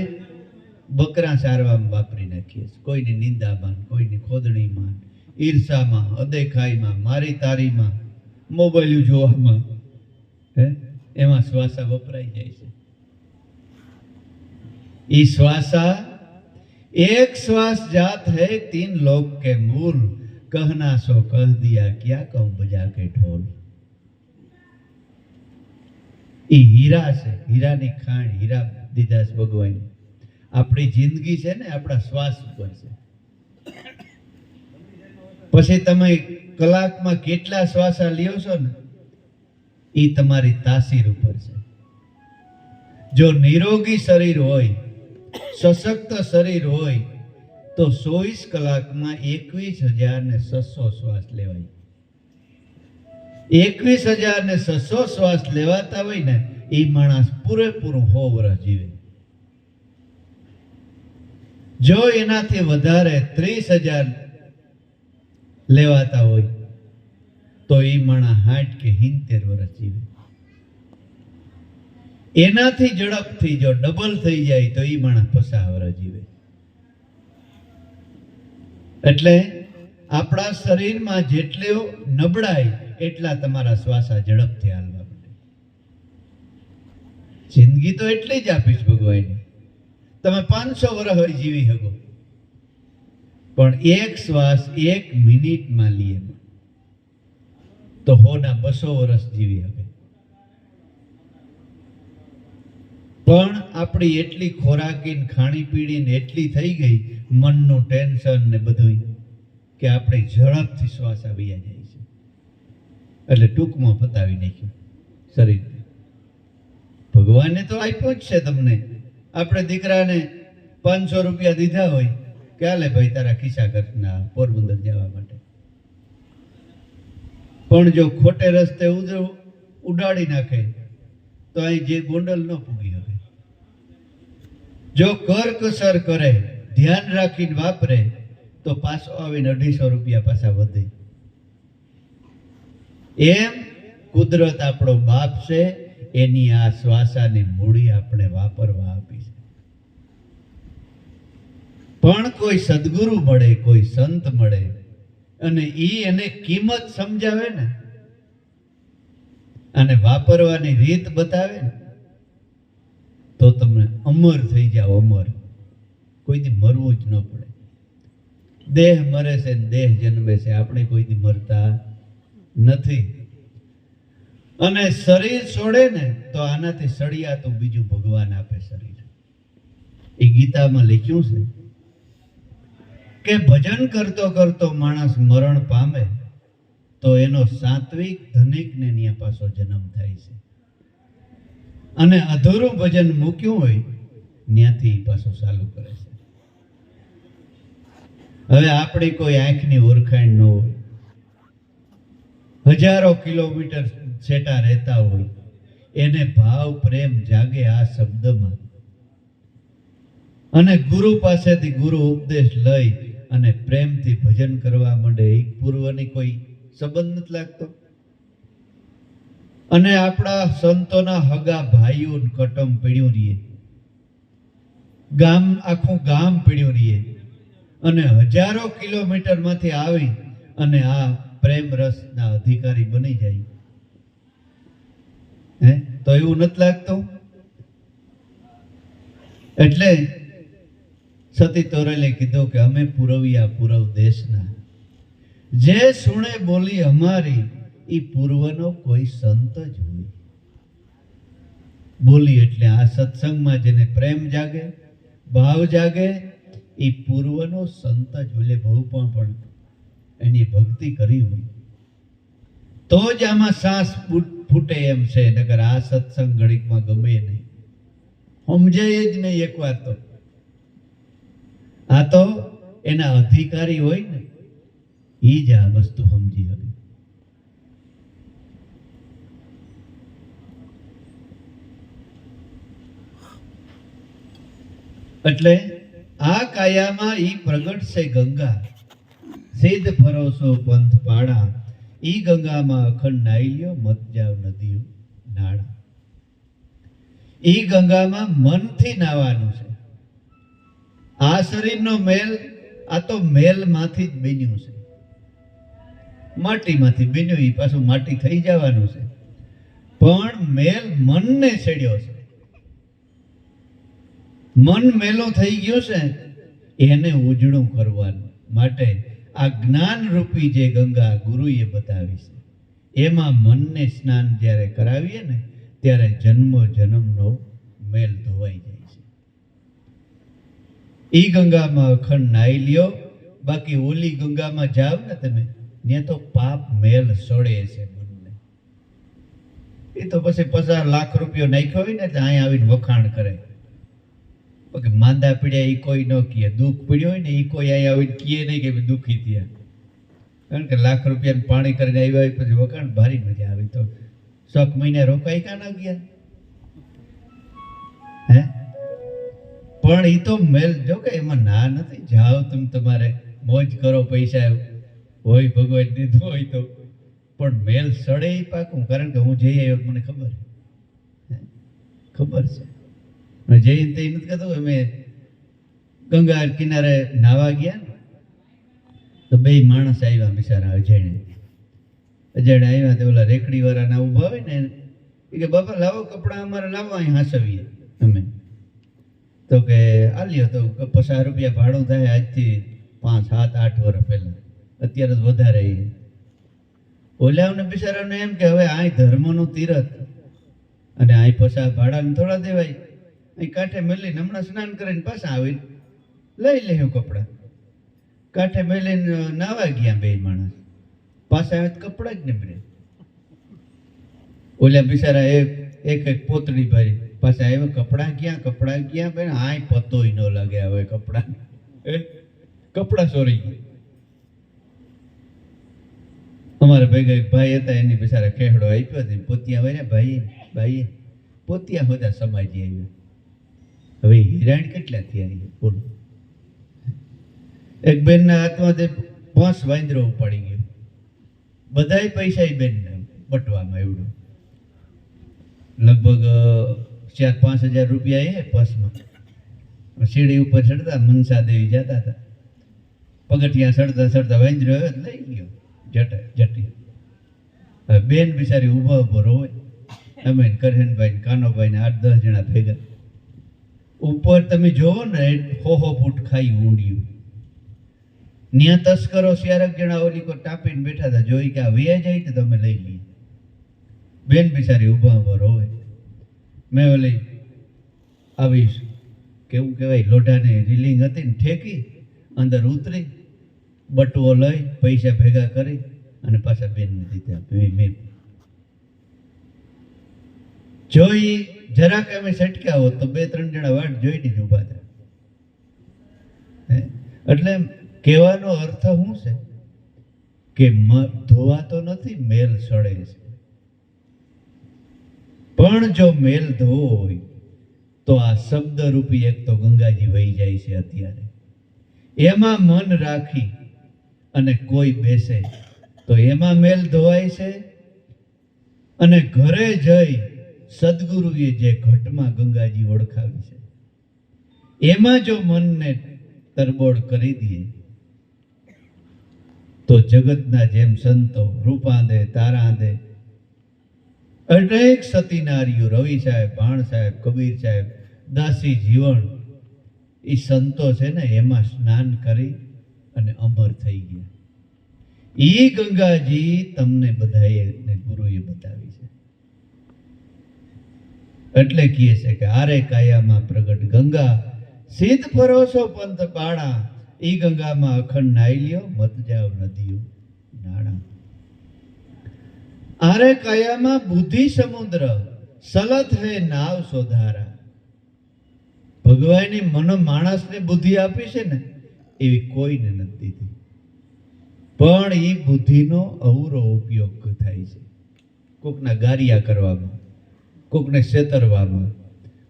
બકરા ચારવામાં વાપરી નાખીએ છીએ. કોઈની નિંદામાં, કોઈની ખોદણીમાં, ઈર્ષામાં, અદેખાઈમાં, મારી તારીમાં, મોબાઈલ જોવામાં, હે, એમાં શ્વાસા વપરાઈ જાય છે. ઈ श्वासा एक श्वास जात है 3 लोक के मूल, कहना सो कह दिया क्या कहूं बजा के ढोल. ઈ હીરા છે, હીરાની ખાણ, હીરા દીધા છે ભગવાન. આપણી જિંદગી છે ને આપણા શ્વાસ ઉપર છે. પછી તમે કલાકમાં કેટલા શ્વાસા લ્યો છો ને, ઈ તમારી તાસીર ઉપર છે. જો નિરોગી શરીર હોય, સશક્ત શરીર હોય, તો 24 કલાકમાં 21,600 શ્વાસ લેવાય. 21,600 શ્વાસ લેવાતા હોય ને, એ માણસ પૂરેપૂરું 100 વર્ષ જીવે. જો એનાથી વધારે 30,000 લેવાતા હોય, તો એ માણસ 60 કે 70 વર્ષ જીવે. એનાથી ઝડપથી જો ડબલ થઈ જાય તો એ માણસ 50 વર્ષ જીવે. એટલે આપણા શરીરમાં જેટલો નબળાઈ એટલા તમારા શ્વાસા ઝડપથી હાલવા મળે. જિંદગી તો એટલી જ આપીશ ભગવાન. તમે 500 વર્ષ જીવી શકો, પણ એક શ્વાસ 1 મિનિટમાં લઈએ તો 100 વર્ષ જીવી શકે. પણ આપણી એટલી ખોરાકી ખાણીપીણી એટલી થઈ ગઈ, મનનું ટેન્શન ને બધું, કે આપણે ઝડપથી શ્વાસ આવી જાય છે. એટલે ટૂંકમાં પતાવી નાખ્યું શરીર. ભગવાને તો આપ્યો જ છે તમને. આપણે દીકરાને 500 રૂપિયા દીધા હોય કે હાલે ભાઈ તારા ખિસ્સા ખર્ચના પોરબંદર જવા માટે, પણ જો ખોટે રસ્તે ઉડાડી નાખે તો અહીં જે ગોંડલ ન પૂગી શકે. જો કરકસર કરે, ધ્યાન રાખીને વાપરે, તો પાછો આવીને 250 રૂપિયા પાછા વધે. એમ કુદરત આપણો બાપ છે, એની આ શ્વાસાની મૂડી આપણે વાપરવા આપી છે. પણ કોઈ સદગુરુ મળે, કોઈ સંત મળે અને ઈ એને કિંમત સમજાવે ને, અને વાપરવાની રીત બતાવે ને, તો તમે અમર થઈ જાઓ. અમર. કોઈથી મરવું જ ન પડે. દેહ મરે છે ને દેહ જન્મે છે, આપણે કોઈથી મરતા નથી. અને શરીર છોડે ને તો આનાથી સળિયાતું બીજું ભગવાન આપે શરીર. એ ગીતામાં લખ્યું છે કે ભજન કરતો કરતો માણસ મરણ પામે તો એનો સાત્વિક ધનિક ને ન્યા પાછો જન્મ થાય છે, અને અધૂરું ભજન મૂક્યું હોય ત્યાંથી પાછો ચાલુ કરે છે. હવે આપણી કોઈ આંખની ઓળખાણ ન હોય, હજારો કિલોમીટર છેટા રહેતા હોય, એને ભાવ પ્રેમ જાગે આ શબ્દમાં, અને ગુરુ પાસેથી ગુરુ ઉપદેશ લઈ અને પ્રેમથી ભજન કરવા માંડે. એક પૂર્વની કોઈ સંબંધ નથી લાગતો. અને આપણા સંતોના હગા ભાઈઓ કટમ પીડ્યું રહીએ, ગામ આખું ગામ પીડ્યું રહીએ, અને હજારો કિલોમીટર માંથી આવી અને આ પ્રેમ રસના અધિકારી બની જાય, હે, તો એવું નથી લાગતું. એટલે સતી તોરેલે કીધું કે અમે પુરવિયા પૂરવ દેશના, જે સુણે બોલી અમારી, ઈ પૂર્વનો કોઈ સંત જ હોય. બોલી એટલે આ સત્સંગમાં જેને પ્રેમ જાગે, ભાવ જાગે, એ પૂર્વનો સંત જ હોય. ભવપણ પણ એની ભક્તિ કરી હોય તો જ આમાં શ્વાસ ફૂટે એમ છે, નકર આ સત્સંગ ઘડીકમાં ગમે નહીં, સમજાય જ નહીં એક વાર તો. આ તો એના અધિકારી હોય ને એ જ આ વસ્તુ સમજી હવે. એટલે આ કાયામાં ઈ પ્રગટ છે ગંગા, સિદ્ધ ભરોસો પંથ પાડા, ઈ ગંગામાં અખંડ નાઈ લ્યો, મત જાવ નદીઓ નાળા. ઈ ગંગામાં મનથી નાવાનું છે. આ શરીરનો મેલ, આ તો મેલમાંથી જ બન્યું છે, માટીમાંથી બન્યું, એ પાછું માટી થઈ જવાનું છે, પણ મેલ મનને છેડ્યો છે. મન મેલો થઈ ગયો છે, એને ઉજળું કરવાનું માટે આ જ્ઞાન રૂપી જે ગંગા ગુરુએ બતાવી છે, એમાં મનને સ્નાન જ્યારે કરાવીએ ને ત્યારે જન્મો જન્મનો મેલ ધોવાઈ જાય છે. ઈ ગંગામાં અખંડ નાઈ લ્યો. બાકી ઓલી ગંગામાં જાવ ને તમે, ત્યાં તો પાપ મેલ સડે છે મનને. એ તો પછી 50 લાખ રૂપિયો નાખ્યો હોય ને એટલે અહીંયા આવીને વખાણ કરે. માંદા પીડ્યા એ કોઈ ન કહે, દુઃખ પીડ્યો હોય ને એ કોઈ અહીંયા આવીને કહે નહીં કે દુઃખી થયા. કારણ કે લાખ રૂપિયાનું પાણી કરીને આવ્યા હોય પછી વખાણ ભારી મજા આવી. તો 100 મહિના રોકાઈ કા ન ગયા હે? પણ એ તો મેલ, જો કે એમાં ના નથી, જાઓ તમે તમારે મોજ કરો, પૈસા હોય ભગવાન દીધું હોય તો, પણ મેલ સડે એ પાકું. કારણ કે હું જઈ આવ્યો, મને ખબર છે. જઈને તે નથી કહેતો, અમે ગંગા કિનારે નાવા ગયા ને તો 2 માણસ આવ્યા બિચારા અજાણે આવ્યા. તો ઓલા રેકડી વાળા ના ઉભા હોય ને એ કે બાપા લાવો કપડા અમારે લાવો, અહીં હાંસવીએ અમે. તો કે આલ્યો. તો 50 રૂપિયા ભાડું થાય આજથી 5, 7, 8 વર્ષ પહેલા. અત્યારે તો વધારે. ઓલાઓને બિચારાને એમ કે હવે આ ધર્મનું તીરથ અને આ પૈસા ભાડાને થોડા દેવાય. અહીં કાંઠે મેલીને હમણાં સ્નાન કરીને પાછા આવીને લઈ લે કપડા. કાંઠે મેલીને નાવા ગયા 2 માણસ, પાછા આવે કપડા જ નીકળે. ઓલા બિચારા એક પોતળી ભરી પાછા આવ્યો, કપડા ક્યાં બેન? આય પતોય ન લાગે હવે કપડા ચોરી ગયા. અમારા ભેગા એક ભાઈ હતા, એની બિચારા ખેહડો આપ્યો હતો, પોતિયા વળ્યા. ભાઈએ પોતિયા હોતા સમાજી આવ્યો. હવે હિરાણ કેટલા થયા બોલો? એક બેનના હાથમાંથી 5 વાંદરો ઉપાડી ગયો. બધાય પૈસા એ બેનને બટવામાં એવડું, લગભગ 4-5 હજાર રૂપિયા એ પર્સમાં. સીડી ઉપર ચડતા મનસા દેવી જતા હતા, પગથિયા ચડતા વાંદરો આવ્યો લઈ ગયો જટી. હવે બેન બિચારી ઊભો રોવે. અમે કરહનભાઈ, કાનોભાઈ ને 8-10 જણા ભેગા. ઉપર તમે જોવો ને 100 ફૂટ ખાઈ ઊંડિયું. ન્યા તસ્કરો 4 જણા ઓલી કો ટાપીને બેઠા હતા. જોઈ કે આ વ્યા જાય તો તમે લઈ લઈએ. બેન બિચારી ઊભા રોવે. મેં ઓલી આવી કેવું કહેવાય લોઢાની રીલિંગ હતી ને ઠેકી અંદર ઉતરી, બટવો લઈ પૈસા ભેગા કરી અને પાછા બેનને દીધા. મેં જોઈ જરાક અમે સટક્યા હોત તો 2-3 જણા વાટ જોઈને જ ઊભા હતા. એટલે કહેવાનો અર્થ શું છે કે ધોવાતો નથી, મેલ સડે છે. પણ જો મેલ ધોવો હોય તો આ શબ્દ રૂપી એક તો ગંગાજી વહી જાય છે અત્યારે. એમાં મન રાખી અને કોઈ બેસે તો એમાં મેલ ધોવાય છે. અને ઘરે જઈ સદગુરુએ જે ઘટમાં ગંગાજી ઓળખાવી છે એમાં જો મનને તરબોળ કરી દઈએ તો જગતના જેમ સંતો રૂપાંદે, તારાંદે, અનેક સતી નારીઓ, રવિ સાહેબ, ભાણ સાહેબ, કબીર સાહેબ, દાસી જીવન, એ સંતો છે ને એમાં સ્નાન કરી અને અમર થઈ ગયા. એ ગંગાજી તમને બધાએ ગુરુએ બતાવી છે. એટલે કહે છે કે આરે કાયામાં પ્રગટ ગંગા, સિદ્ધ ભરોસો પંથ પાડા, ઈ ગંગામાં અખંડ નાઈ લ્યો, મત જાવ નદીઓ નાળા. આરે કાયામાં બુદ્ધિ સમુદ્ર સલત હે નાવ સોધારા. ભગવાનની મનો માણસને બુદ્ધિ આપી છે ને એવી કોઈને નથી દીધી, પણ એ બુદ્ધિનો અવરો ઉપયોગ થાય છે. કોકના ગારિયા કરવામાં, કોકને છેતરવામાં,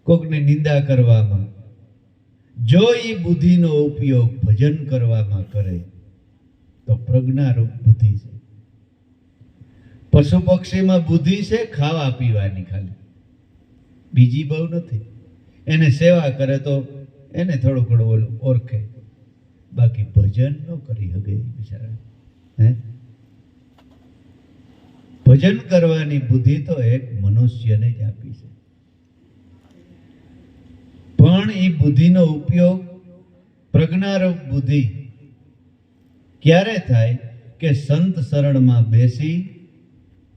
કોકને નિંદા કરવામાં. જો એ બુદ્ધિનો ઉપયોગ ભજન કરવામાં કરે તો પ્રજ્ઞારૂપ બુદ્ધિ છે. પશુ પક્ષીમાં બુદ્ધિ છે ખાવા પીવાની, ખાલી બીજી બહુ નથી. એને સેવા કરે તો એને થોડું ઘણું ઓલું ઓળખે, બાકી ભજન ન કરી શકે બિચારા. હે, ભજન કરવાની બુદ્ધિ તો એક મનુષ્યને જ આપી છે. પણ એ બુદ્ધિનો ઉપયોગ પ્રજ્ઞારૂપ બુદ્ધિ ક્યારે થાય કે સંત શરણમાં બેસી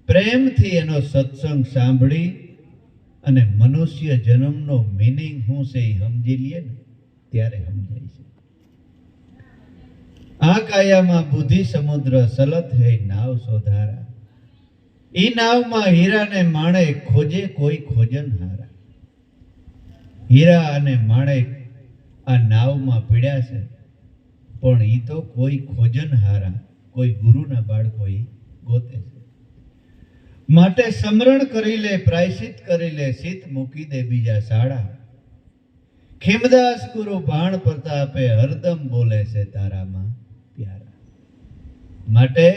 પ્રેમથી એનો સત્સંગ સાંભળી અને મનુષ્ય જન્મનો મિનિંગ શું છે એ સમજી લઈએ ને ત્યારે સમજાય છે. આ કાયામાં બુદ્ધિ સમુદ્ર સલત હે નાવ સોધારા. ઈ નાવમાં હીરાને માણે ખોજે કોઈ ખોજન હારા. હીરા અને માણેક આ નાવમાં પીડ્યા છે, પણ ઈ તો કોઈ ખોજન હારા, કોઈ ગુરુના બાળકો ઈ ગોતે છે. માટે સમરણ કરી લે, પ્રાયશ્ચિત કરી લે, સિત મૂકી દે બીજા શાળા. ખીમદાસ ગુરુ ભાણ પ્રતાપે હરદમ બોલે છે તારામાં પ્યારા. માટે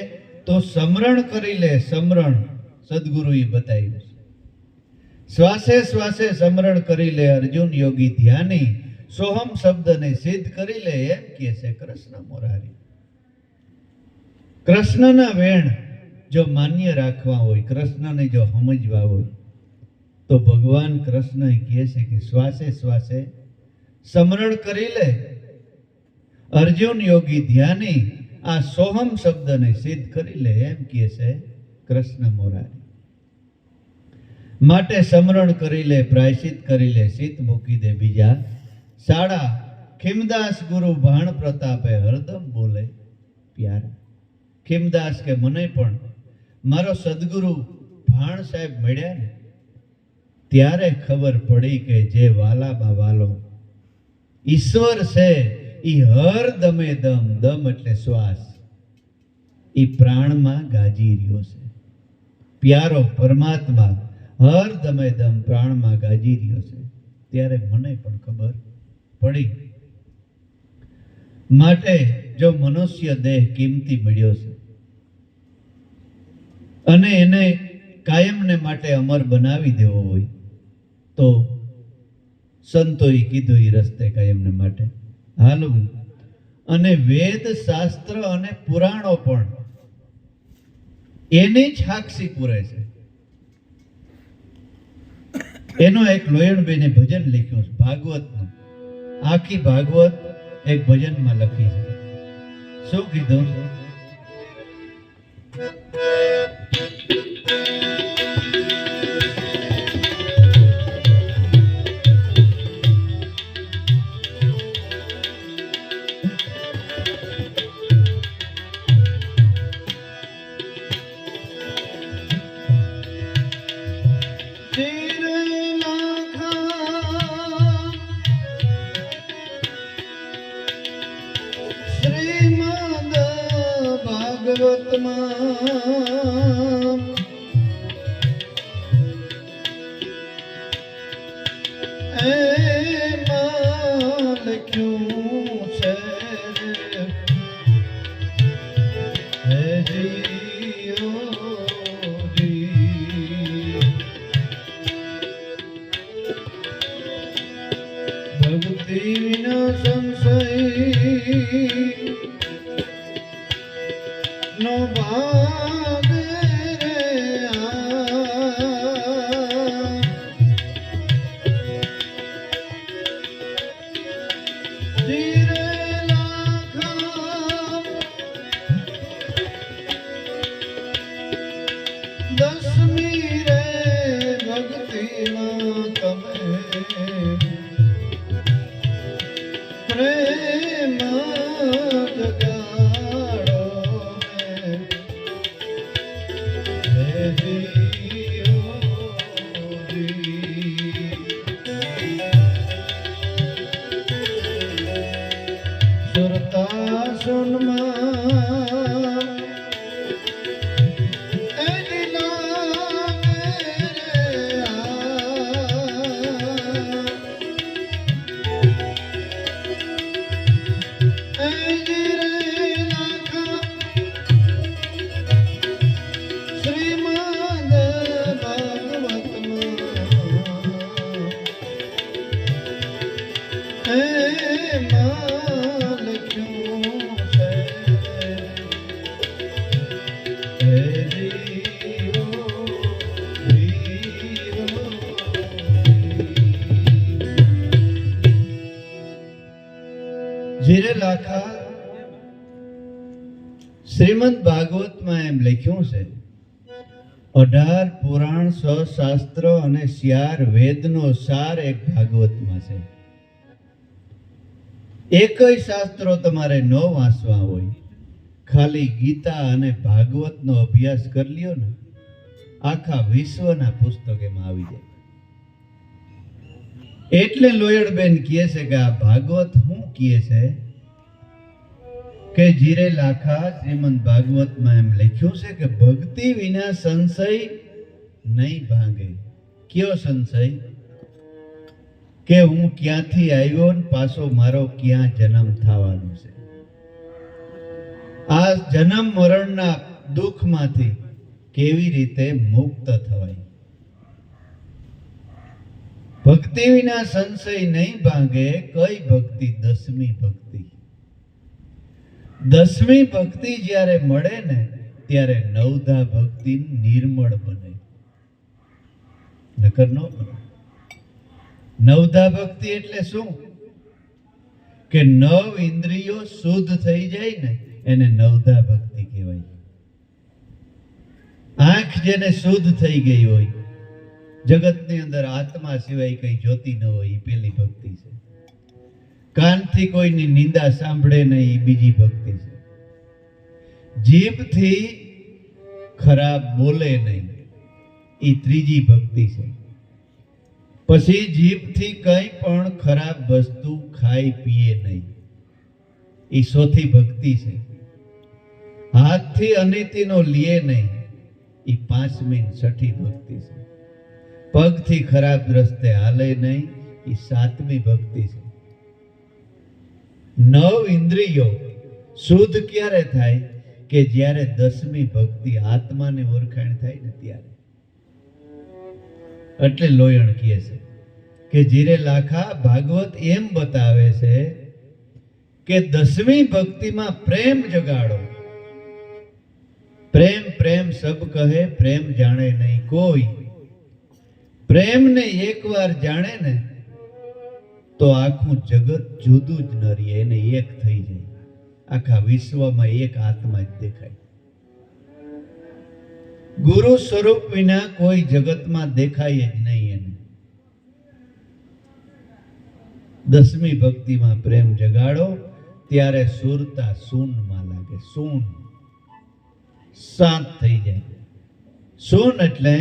તો સમરણ કરી લે, સમરણ સદગુરુએ બતાવ્યું છે. શ્વાસે શ્વાસે સમરણ કરી લે અર્જુન યોગી ધ્યાની. સોહમ શબ્દને સિદ્ધ કરી લે એમ કહે છે કૃષ્ણ મોરારી. કૃષ્ણના વેણ જો માન્ય રાખવા હોય, કૃષ્ણને જો સમજવા હોય, તો ભગવાન કૃષ્ણ કહે છે કે શ્વાસે શ્વાસે સમરણ કરી લે અર્જુન યોગી ધ્યાની. આ સોહમ શબ્દને સિદ્ધ કરી લે એમ કહે છે કૃષ્ણ મોરારી. માટે સમરણ કરી લે, પ્રાયશ્ચિત કરી લે, સિત મૂકી દે બીજા શાળા. ખીમદાસ ગુરુ ભાણ પ્રતાપે હરદમ બોલે પ્યારા. ખીમદાસ કે મને પણ મારો સદગુરુ ભાણ સાહેબ મળ્યા ને ત્યારે ખબર પડી કે જે વાલામાં વાલો ઈશ્વર છે ઈ હર દમે દમ, દમ એટલે શ્વાસ, ઈ પ્રાણમાં ગાજી રહ્યો છે. પ્યારો પરમાત્મા હર દમે દમ પ્રાણમાં ગાજી રહ્યો છે. ત્યારે મને પણ ખબર પડી. માટે જો મનુષ્ય દેહ કિંમતી મળ્યો છે અને એને કાયમને માટે અમર બનાવી દેવો હોય તો સંતોએ કીધું એ રસ્તે કાયમને માટે હાલવું. અને વેદ શાસ્ત્ર અને પુરાણો પણ એની જ સાક્ષી પૂરે છે. એનો એક લોયણબેને ભજન લખ્યું છે ભાગવતનું. આખી ભાગવત એક ભજનમાં લખી છે. શું કીધું? ભાગવતમાં એમાં લખ્યું છે હે જીઓ જી ભક્તિ વિના સંશય નો ભાગ રે ધીરે લાખા દસમી રે ભક્તિમાં તમે પ્રેમ જગા સુરતા સુનમાં જીરે લાખા શ્રીમદ ભાગવતમાં એમ લખ્યું છે 18 પુરાણ 100 શાસ્ત્ર અને 11 વેદનો સાર એક ભાગવતમાં છે. એકય શાસ્ત્રો તમારે ન વાંચવા હોય, ખાલી ગીતા અને ભાગવતનો અભ્યાસ કરી લ્યો ને, આખા વિશ્વના પુસ્તક એમાં આવી જાય. એટલે લોયડબેન કહે છે કે આ ભાગવત શું કહે છે કે જીરે લાખા શ્રીમદ ભાગવતમાં એમ લખ્યું છે કે ભક્તિ વિના સંશય નહીં ભાંગે. કયો સંશય? કે હું ક્યાંથી આવ્યો ને પાછો મારો ક્યાં જન્મ થવાનો છે. આ જન્મ મરણના દુઃખમાંથી કેવી રીતે મુક્ત થવાય. ભક્તિ વિના સંશય નહીં ભાંગે. કઈ ભક્તિ? 10મી ભક્તિ. 10મી ભક્તિ જ્યારે મળે ને ત્યારે 9ધા ભક્તિ નિર્મળ બને, નકર ન બને. 9ધા ભક્તિ એટલે શું? કે 9 ઇન્દ્રિયો શુદ્ધ થઈ જાય ને એને 9ધા ભક્તિ કહેવાય. આંખ જેને શુદ્ધ થઈ ગઈ હોય, જગતની અંદર આત્મા સિવાય કઈ જોતી ન હોય, એ પેલી ભક્તિ છે. કાનથી કોઈની નિંદા સાંભળે નહીં, એ બીજી ભક્તિ છે. જીભથી ખરાબ બોલે નહીં, એ ત્રીજી ભક્તિ છે. પછી જીભથી કંઈ પણ ખરાબ વસ્તુ ખાઈ પીએ નહીં, એ ચોથી ભક્તિ છે. હાથથી અનિતિનો લીએ નહીં, એ 5મી 6ઠી ભક્તિ છે. પગથી ખરાબ રસ્તે હાલે નહીં, એ 7મી ભક્તિ છે. 9 ઇન્દ્રિયો શુદ્ધ ક્યારે થાય? કે જ્યારે 10મી ભક્તિ આત્માને ઓળખાણ થાય ને ત્યારે. એટલે લોયણ કહે છે કે જીરે લાખા ભાગવત એમ બતાવે છે કે 10મી ભક્તિમાં પ્રેમ જગાડો. પ્રેમ પ્રેમ સબ કહે, પ્રેમ જાણે નહીં કોઈ. પ્રેમને એકવાર જાણે ને તો આખું જગત જુદું જ ન રહે, એને એક થઈ જાય. આખા વિશ્વમાં એક આત્મા જ દેખાય. ગુરુ સ્વરૂપ વિના કોઈ જગતમાં દેખાય જ નહીં એને. 10મી ભક્તિમાં પ્રેમ જગાડો ત્યારે સુરતા શૂનમાં લાગે. શૂન, શાંત થઈ જાય. શૂન એટલે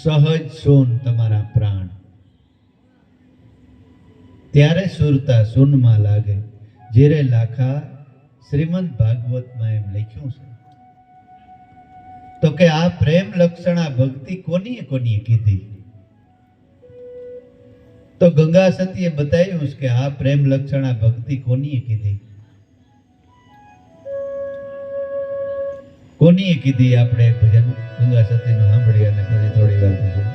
સહજ શૂન, તમારા પ્રાણ. ત્યારે સુરતા શૂનમાં લાગે. જીરે લાખા શ્રીમદ ભાગવતમાં એમ લખ્યું છે તો કે આ પ્રેમ લક્ષણા ભક્તિ કોનીએ કોનીએ કીધી? તો ગંગા સતીએ બતાવ્યું કે આ પ્રેમ લક્ષણા ભક્તિ કોનીએ કીધી? કોનીએ કીધી? આપણે એક ભજન ગંગા સતીનું સાંભળી અને પછી થોડી વાર પછી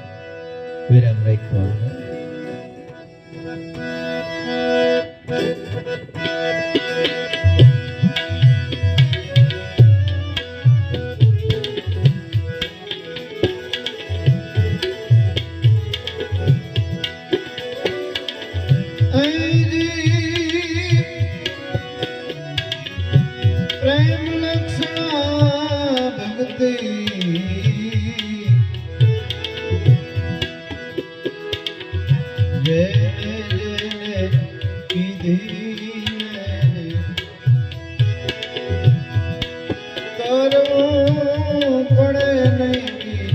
વિરામ રાખ્યો. પ્રેમ લક્ષણા ભક્તિ જે કીધી કરવું પડે નહીં.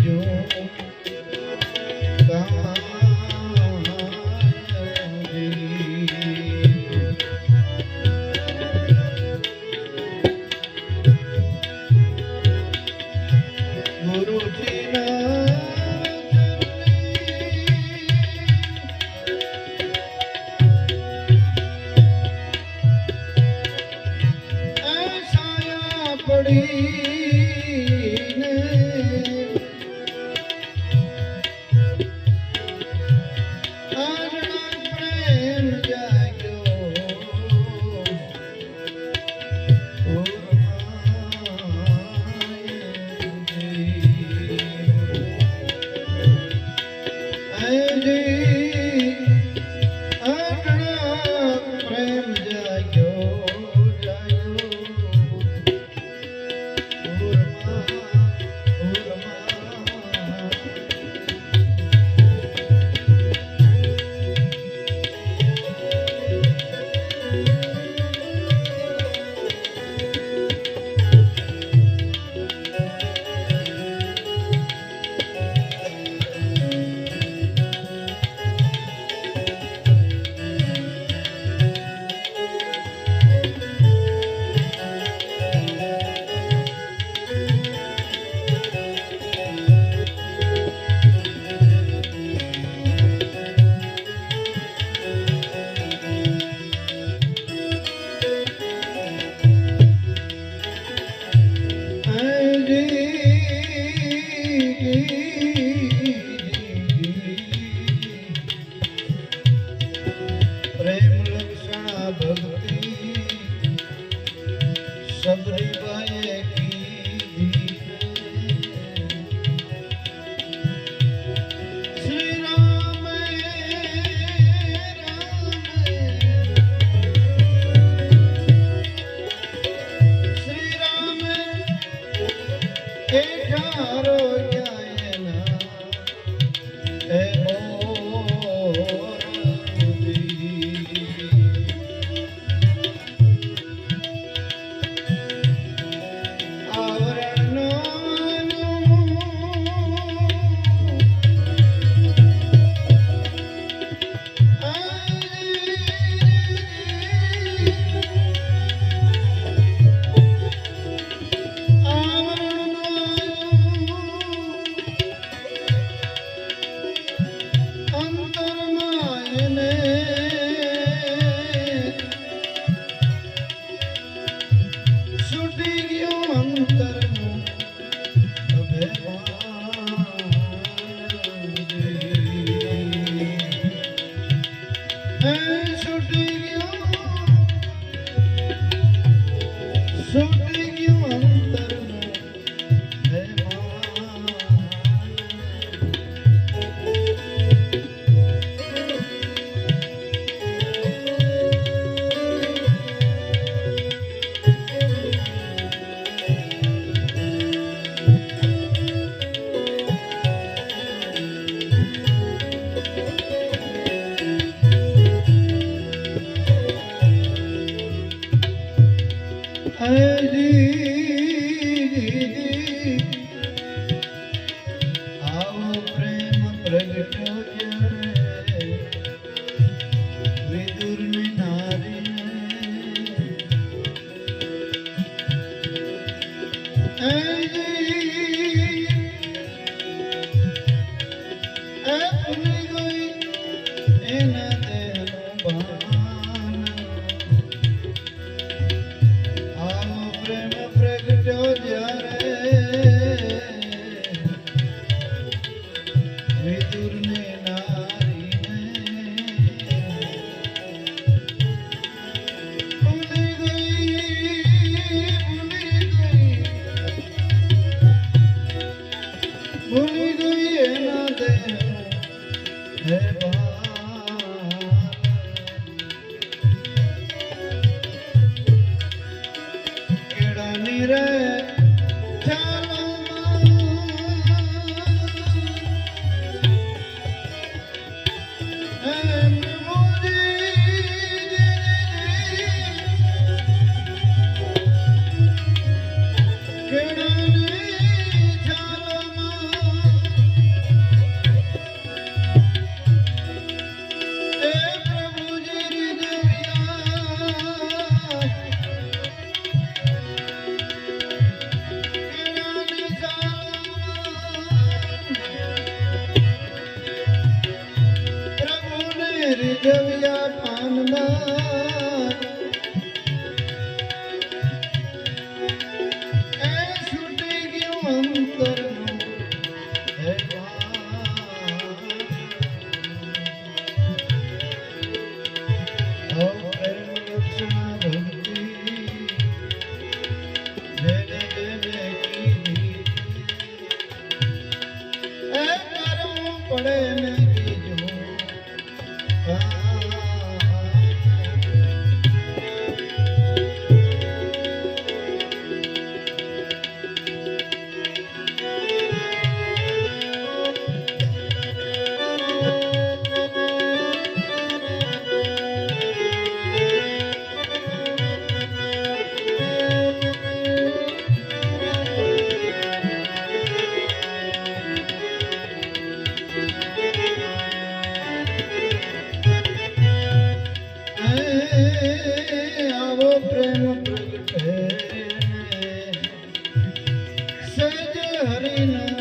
હરિના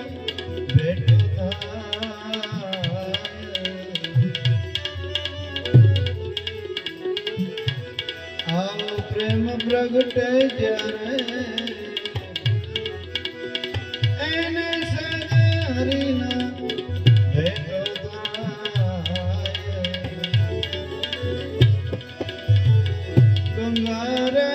ભેટ આવો પ્રેમ પ્રગટે જ્યારે એને સદે હરિના ભેટ ગંગારે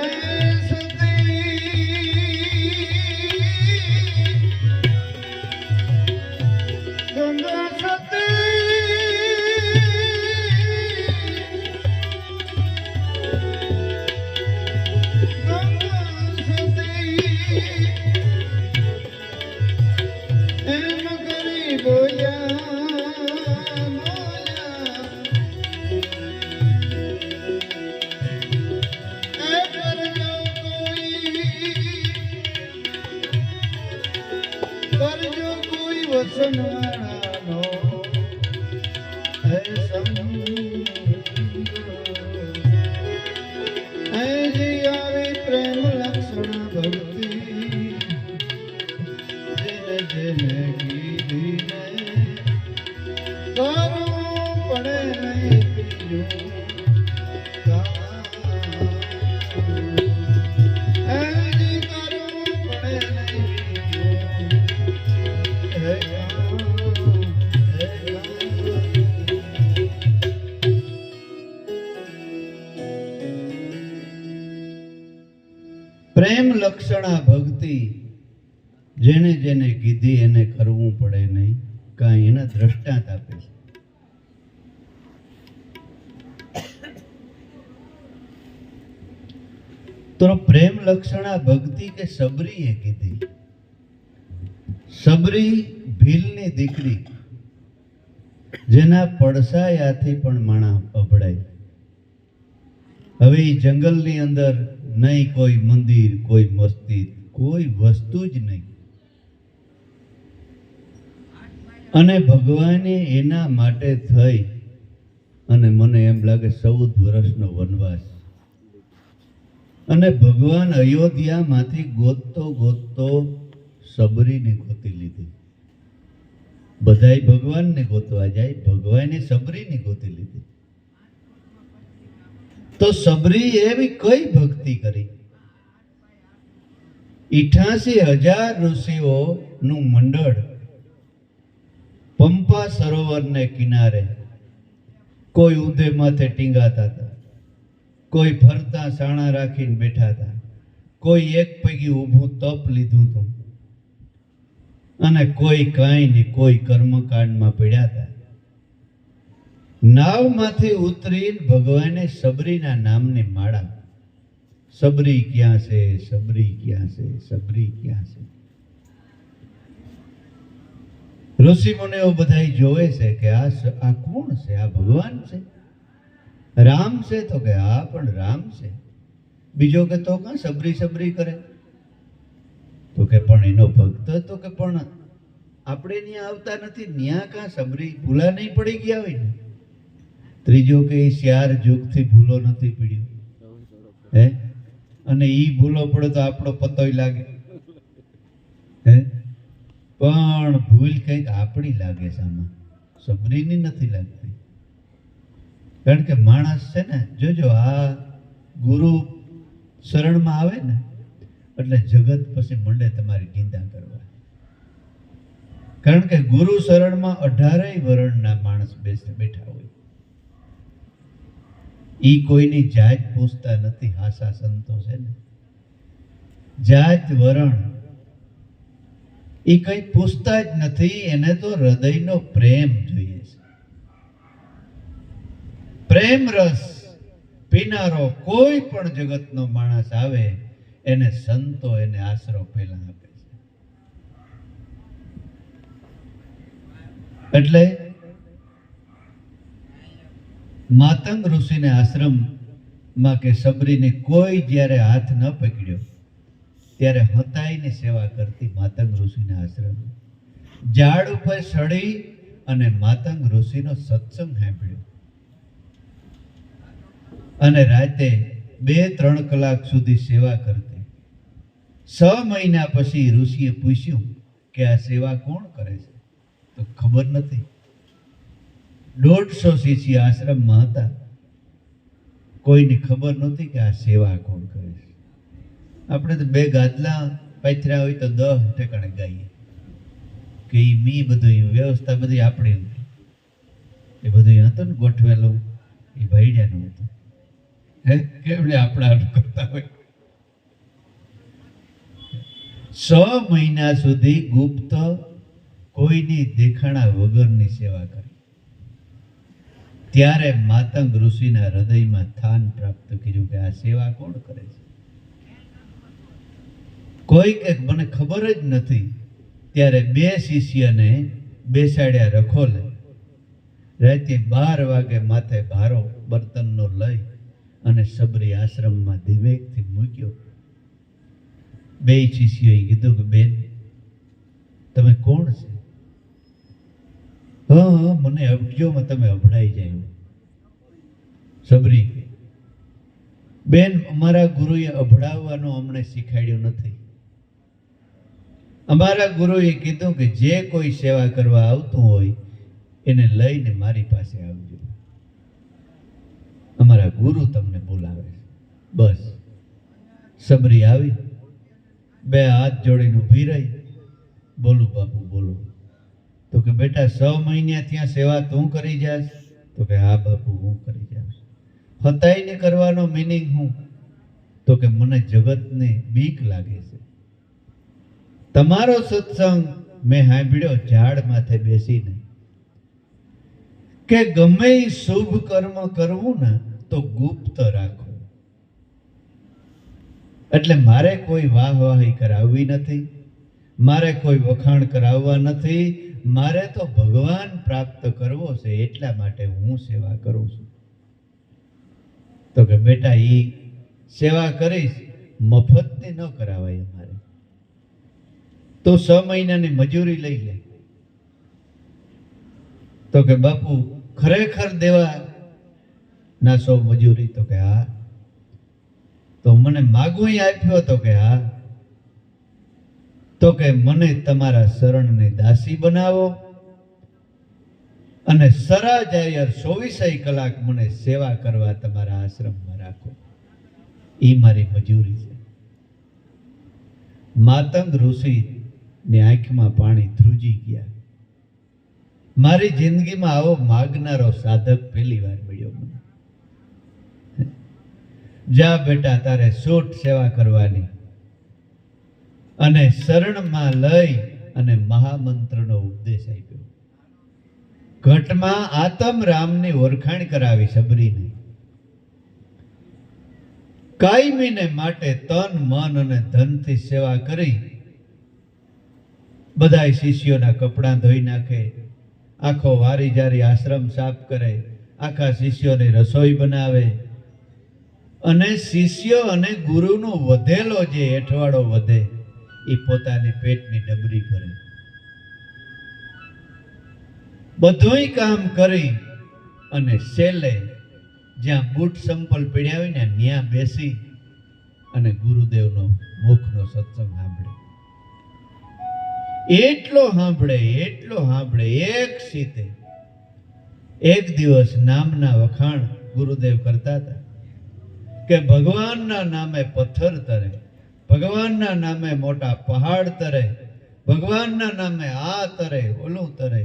વસનવાળાનો હે સંગ હે જી આવી પ્રેમ લક્ષણ ભક્તિ જેને જેને કીધીને કરવું પડે નહીં બીજું પ્રેમ લક્ષણા ભક્તિ જેને જેને કીધી એને કરવું પડે નહીં કાંઈ એના દ્રષ્ટાંત આપે છે. તો પ્રેમ લક્ષણા ભક્તિ કે સબરીએ કીધી. સબરી ભીલની દીકરી જેના પડસાયાથી પણ માણા અભડાય. હવે એ જંગલની અંદર નહીં કોઈ મંદિર, કોઈ મસ્જિદ, કોઈ વસ્તુ જ નહીં. અને ભગવાને એના માટે થઈ અને મને એમ લાગે 14 વર્ષનો વનવાસ. અને ભગવાન અયોધ્યામાંથી ગોતતો ગોતતો સબરીને ગોતી લીધી. બધાય ભગવાનને ગોતવા જાય, ભગવાને સબરીને ગોતી લીધી. તો સબરી એવી કઈ ભક્તિ કરી? 88,000 ઋષિઓનું મંડળ પંપા સરોવરને કિનારે, કોઈ ઊંધે માથે ટીંગાતા હતા, કોઈ ફરતા સાણા રાખીને બેઠા હતા, કોઈ એક પૈકી ઊભું તપ લીધું હતું અને કોઈ કાંઈ નહીં, કોઈ કર્મકાંડમાં પડ્યા હતા. નાવમાંથી ઉતરીને ભગવાને સબરીના નામની માળા, સબરી ક્યાં છે, સબરી ક્યાં છે, સબરી ક્યાં છે. ઋષિ મુનિઓ બધા જોવે છે કે આ કોણ છે? આ ભગવાન છે? રામ છે? તો કે હા પણ રામ છે. બીજો કે તો કાં સબરી સબરી કરે? તો કે પણ એનો ભક્ત. તો કે પણ આપણે ત્યાં આવતા નથી, ન્યા કાં સબરી ભૂલા નહીં પડી ગયા હોય ને? ત્રીજો કે 4 યુગથી ભૂલો નથી પીડ્યો હે, અને ઈ ભૂલો પડે તો આપણો પતોય લાગે હે, પણ ભૂલ કંઈક આપણી લાગે છે, આમાં સબરીની નથી લાગતી. કારણ કે માણસ છે ને, જોજો આ ગુરુ શરણમાં આવે ને એટલે જગત પછી મંડે તમારી નિંદા કરવા. કારણ કે ગુરુ શરણમાં 18 વર્ણના માણસ બેઠા હોય. ઈ કોઈની જાત પૂછતા નથી. હાસા સંતો છે ને, જાત વરણ ઈ કઈ પૂછતા જ નથી. એને તો હૃદયનો પ્રેમ જોઈએ છે. પ્રેમ રસ પીનારો કોઈ પણ જગતનો માણસ આવે એને સંતો એને આશરો પહેલા આપે છે. એટલે માતંગ ઋષિને આશ્રમમાં કે સબરીને કોઈ જ્યારે હાથ ન પકડ્યો ત્યારે હતાઈની સેવા કરતી માતંગ ઋષિના આશ્રમ. ઝાડ ઉપર ચડી અને માતંગ ઋષિનો સત્સંગ સાંભળ્યો અને રાતે 2-3 કલાક સુધી સેવા કરતી. 6 મહિના પછી ઋષિએ પૂછ્યું કે આ સેવા કોણ કરે છે? તો ખબર નથી. 150 શિષ્ય આશ્રમમાં હતા, કોઈને ખબર નહોતી કે આ સેવા કોણ કરે છે. આપણે તો 2 ગાદલા પાથર્યા હોય તો 10 ઠેકાણે ગાઈએ કે ઈ મી બધું વ્યવસ્થા બધી આપણી હતી. એ બધું હતું ને ગોઠવેલું, એ ભાઈડિયાનું હતું. હે કેવડે આપણા કરતા હોય. 6 મહિના સુધી ગુપ્ત કોઈની દેખાણા વગરની સેવા કરી. ત્યારે માતંગ ઋષિના હૃદયમાં સ્થાન પ્રાપ્ત કર્યું કે આ સેવા કોણ કરે છે? કોઈ કે મને ખબર જ નથી. ત્યારે 2 શિષ્યને બેસાડ્યા રખોલે. રાતે 12 વાગે માથે ભારો બર્તનનો લઈ અને સબરી આશ્રમમાં ધીમેકથી મૂક્યો. 2 શિષ્યોએ કીધું કે બેન, તમે કોણ છે? હા, મને અબજોમાં તમે અભડાઈ જાય. સબરી, બેન, અમારા ગુરુએ અભડાવવાનું અમને શીખવાડ્યું નથી. અમારા ગુરુએ કીધું કે જે કોઈ સેવા કરવા આવતું હોય એને લઈને મારી પાસે આવજો. અમારા ગુરુ તમને બોલાવે છે. બસ. સબરી આવી, 2 હાથ જોડીને ઊભી રહી. બોલું બાપુ, બોલું. તો કે બેટા, 6 મહિના ત્યાં સેવા તું કરી જાસ? તો કે હા બાપુ, હું કરી જાઉં. હતાઈને કરવાનો મિનિંગ હું? તો કે મને જગતને બીક લાગે છે. તમારો સત્સંગ મેં સાંભળ્યો ઝાડ માથે બેસીને કે ગમે એ શુભ કર્મ કરવું ને તો ગુપ્ત રાખો. એટલે મારે કોઈ વાહવાહી કરાવવી નથી, મારે કોઈ વખાણ કરાવવા નથી. મારે તો ભગવાન પ્રાપ્ત કરવો છે, એટલા માટે હું સેવા કરું છું. તો કે બેટા, ઈ સેવા કરીશ, મફતની ન કરાવાય અમારે. તો 6 મહિનાની મજૂરી લઈ લે. તો કે બાપુ, ખરેખર દેવા ના 100 મજૂરી? તો કે હા. તો મને માગું આપ્યો? તો કે હા. તો કે મને તમારા શરણને દાસી બનાવો અને સરાજાયર 24 કલાક મને સેવા કરવા તમારા આશ્રમમાં રાખો. એ મારી મજૂરી છે. માતંગ ઋષિ ની આંખમાં પાણી ધ્રુજી ગયા. મારી જિંદગીમાં આવો માગનારો સાધક પહેલી વાર મળ્યો મને. જા બેટા, તારે સૂટ સેવા કરવાની. અને શરણમાં લઈ અને મહામંત્રનો ઉપદેશ આપ્યો. ઘટમાં આતમ રામની ઓળખાણ કરાવી સબરીને. કાયમીને માટે તન, મન અને ધનથી સેવા કરી. બધાય શિષ્યોના કપડાં ધોઈ નાખે, આખો વારી જારી આશ્રમ સાફ કરે, આખા શિષ્યોને રસોઈ બનાવે અને શિષ્ય અને ગુરુનો વધેલો જે એઠવાડો વધે એ પોતાની પેટની ડબરી ભરે. બધુંય કામ કરી અને છેલ્લે જ્યાં બૂટ સંપલ પડ્યા હોય ને ત્યાં બેસી અને ગુરુદેવનો મુખનો સત્સંગ સાંભળે. એટલો સાંભળે એક સીતે. એક દિવસ નામના વખાણ ગુરુદેવ કરતા હતા કે ભગવાનના નામે પથ્થર તરે, ભગવાનના નામે મોટા પહાડ તરે, ભગવાનના નામે આ તરે, ઓલું તરે.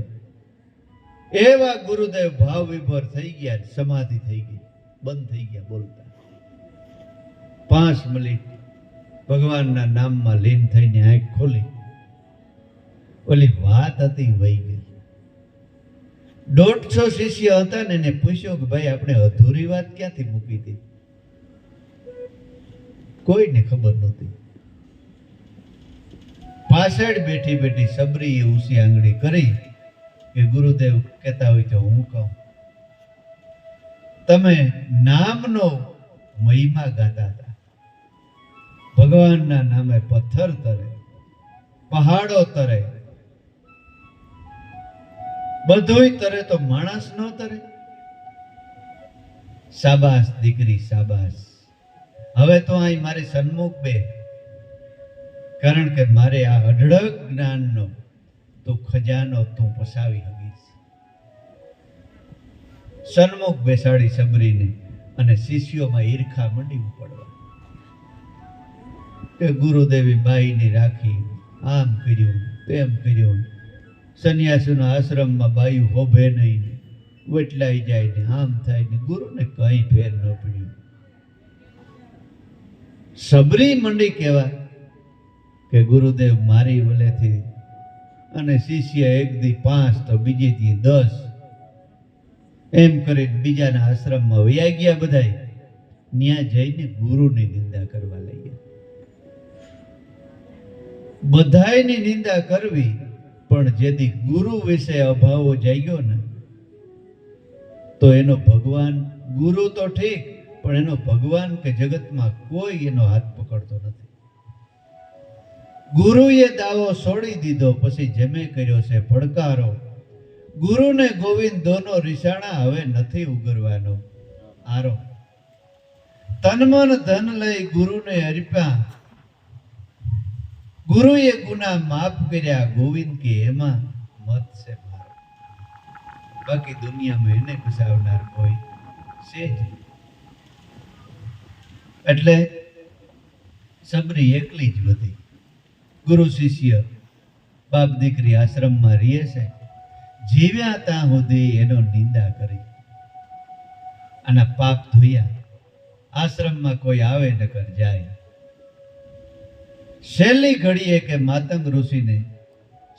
એવા ગુરુદેવ ભાવ વિભોર થઈ ગયા, સમાધિ થઈ ગઈ, બંધ થઈ ગયા બોલતા. 5 મિનિટ ભગવાનના નામમાં લીન થઈને આંખ ખોલી. ઓલી વાત હતી વહી ગઈ. 150 શિષ્ય હતા ને એને પૂછ્યું કે ભાઈ, આપણે અધૂરી વાત ક્યાંથી મૂકી હતી? કોઈને ખબર નહોતી. પાછળ બેઠી બેઠી સબરીએ ઊંચી આંગળી કરી કે ગુરુદેવ કહેતા હોય તો હું કહું. તમે નામનો મહિમા ગાતા હતા. ભગવાનના નામે પથ્થર તરે, પહાડો તરે, બધુંય તરે તો માણસ ન તરે? શાબાશ દીકરી, શાબાશ. હવે તો અહીં મારી સન્મુખ બે કારણ કે મારે આ અઢળક જ્ઞાનનો તું ખજાનો તું પસાવી હગીશ. સન્મુખ બેસાડી સબરીને અને શિષ્યોમાં ઈર્ખા મંડી પડવા કે ગુરુદેવી બાઈની રાખી, આમ કર્યું તેમ કર્યું, સંન્યાસીના આશ્રમમાં બાયું હોભે નહીં, વટલાઈ જાય ને આમ થાય ને, ગુરુને કઈ ફેર ન પડ્યું. સબરી મંડી કહેવા કે ગુરુદેવ મારી વલેથી, અને શિષ્ય એક દી 5 તો બીજી દી 10, એમ કરીને બીજાના આશ્રમમાં વયા ગયા. બધાય ત્યાં જઈને ગુરુની નિંદા કરવા લાગ્યા. બધાયની નિંદા કરવી, પણ જેથી ગુરુ વિશે અભાવો જાગ્યો ને, તો એનો ભગવાન, ગુરુ તો ઠીક, પણ એનો ભગવાન કે જગતમાં કોઈ એનો હાથ પકડતો નથી. ગુરુએ દાવો છોડી દીધો, પછી જમે કર્યો છે પડકારો. ગુરુને ગોવિંદ દોનો રીસાણા, હવે નથી ઉગરવાનો આરો. તન મન ધન લઈ ગુરુને અર્પ્યા, ગુરુએ ગુના માફ કર્યા, ગોવિંદ કે એમાં મત છે મારો. બાકી દુનિયામાં એને ઘસાવનાર કોઈ છે જ. એટલે સબરી એકલી જ વધી. ગુરુ શિષ્ય બાપ દીકરી આશ્રમમાં રહે છે. જીવ્યા ત્યાં સુધી એનો નિંદા કરી, આના પાપ ધોયા. આશ્રમમાં કોઈ આવે નકર જાય. છેલ્લી ઘડીએ કે માતંગ ઋષિને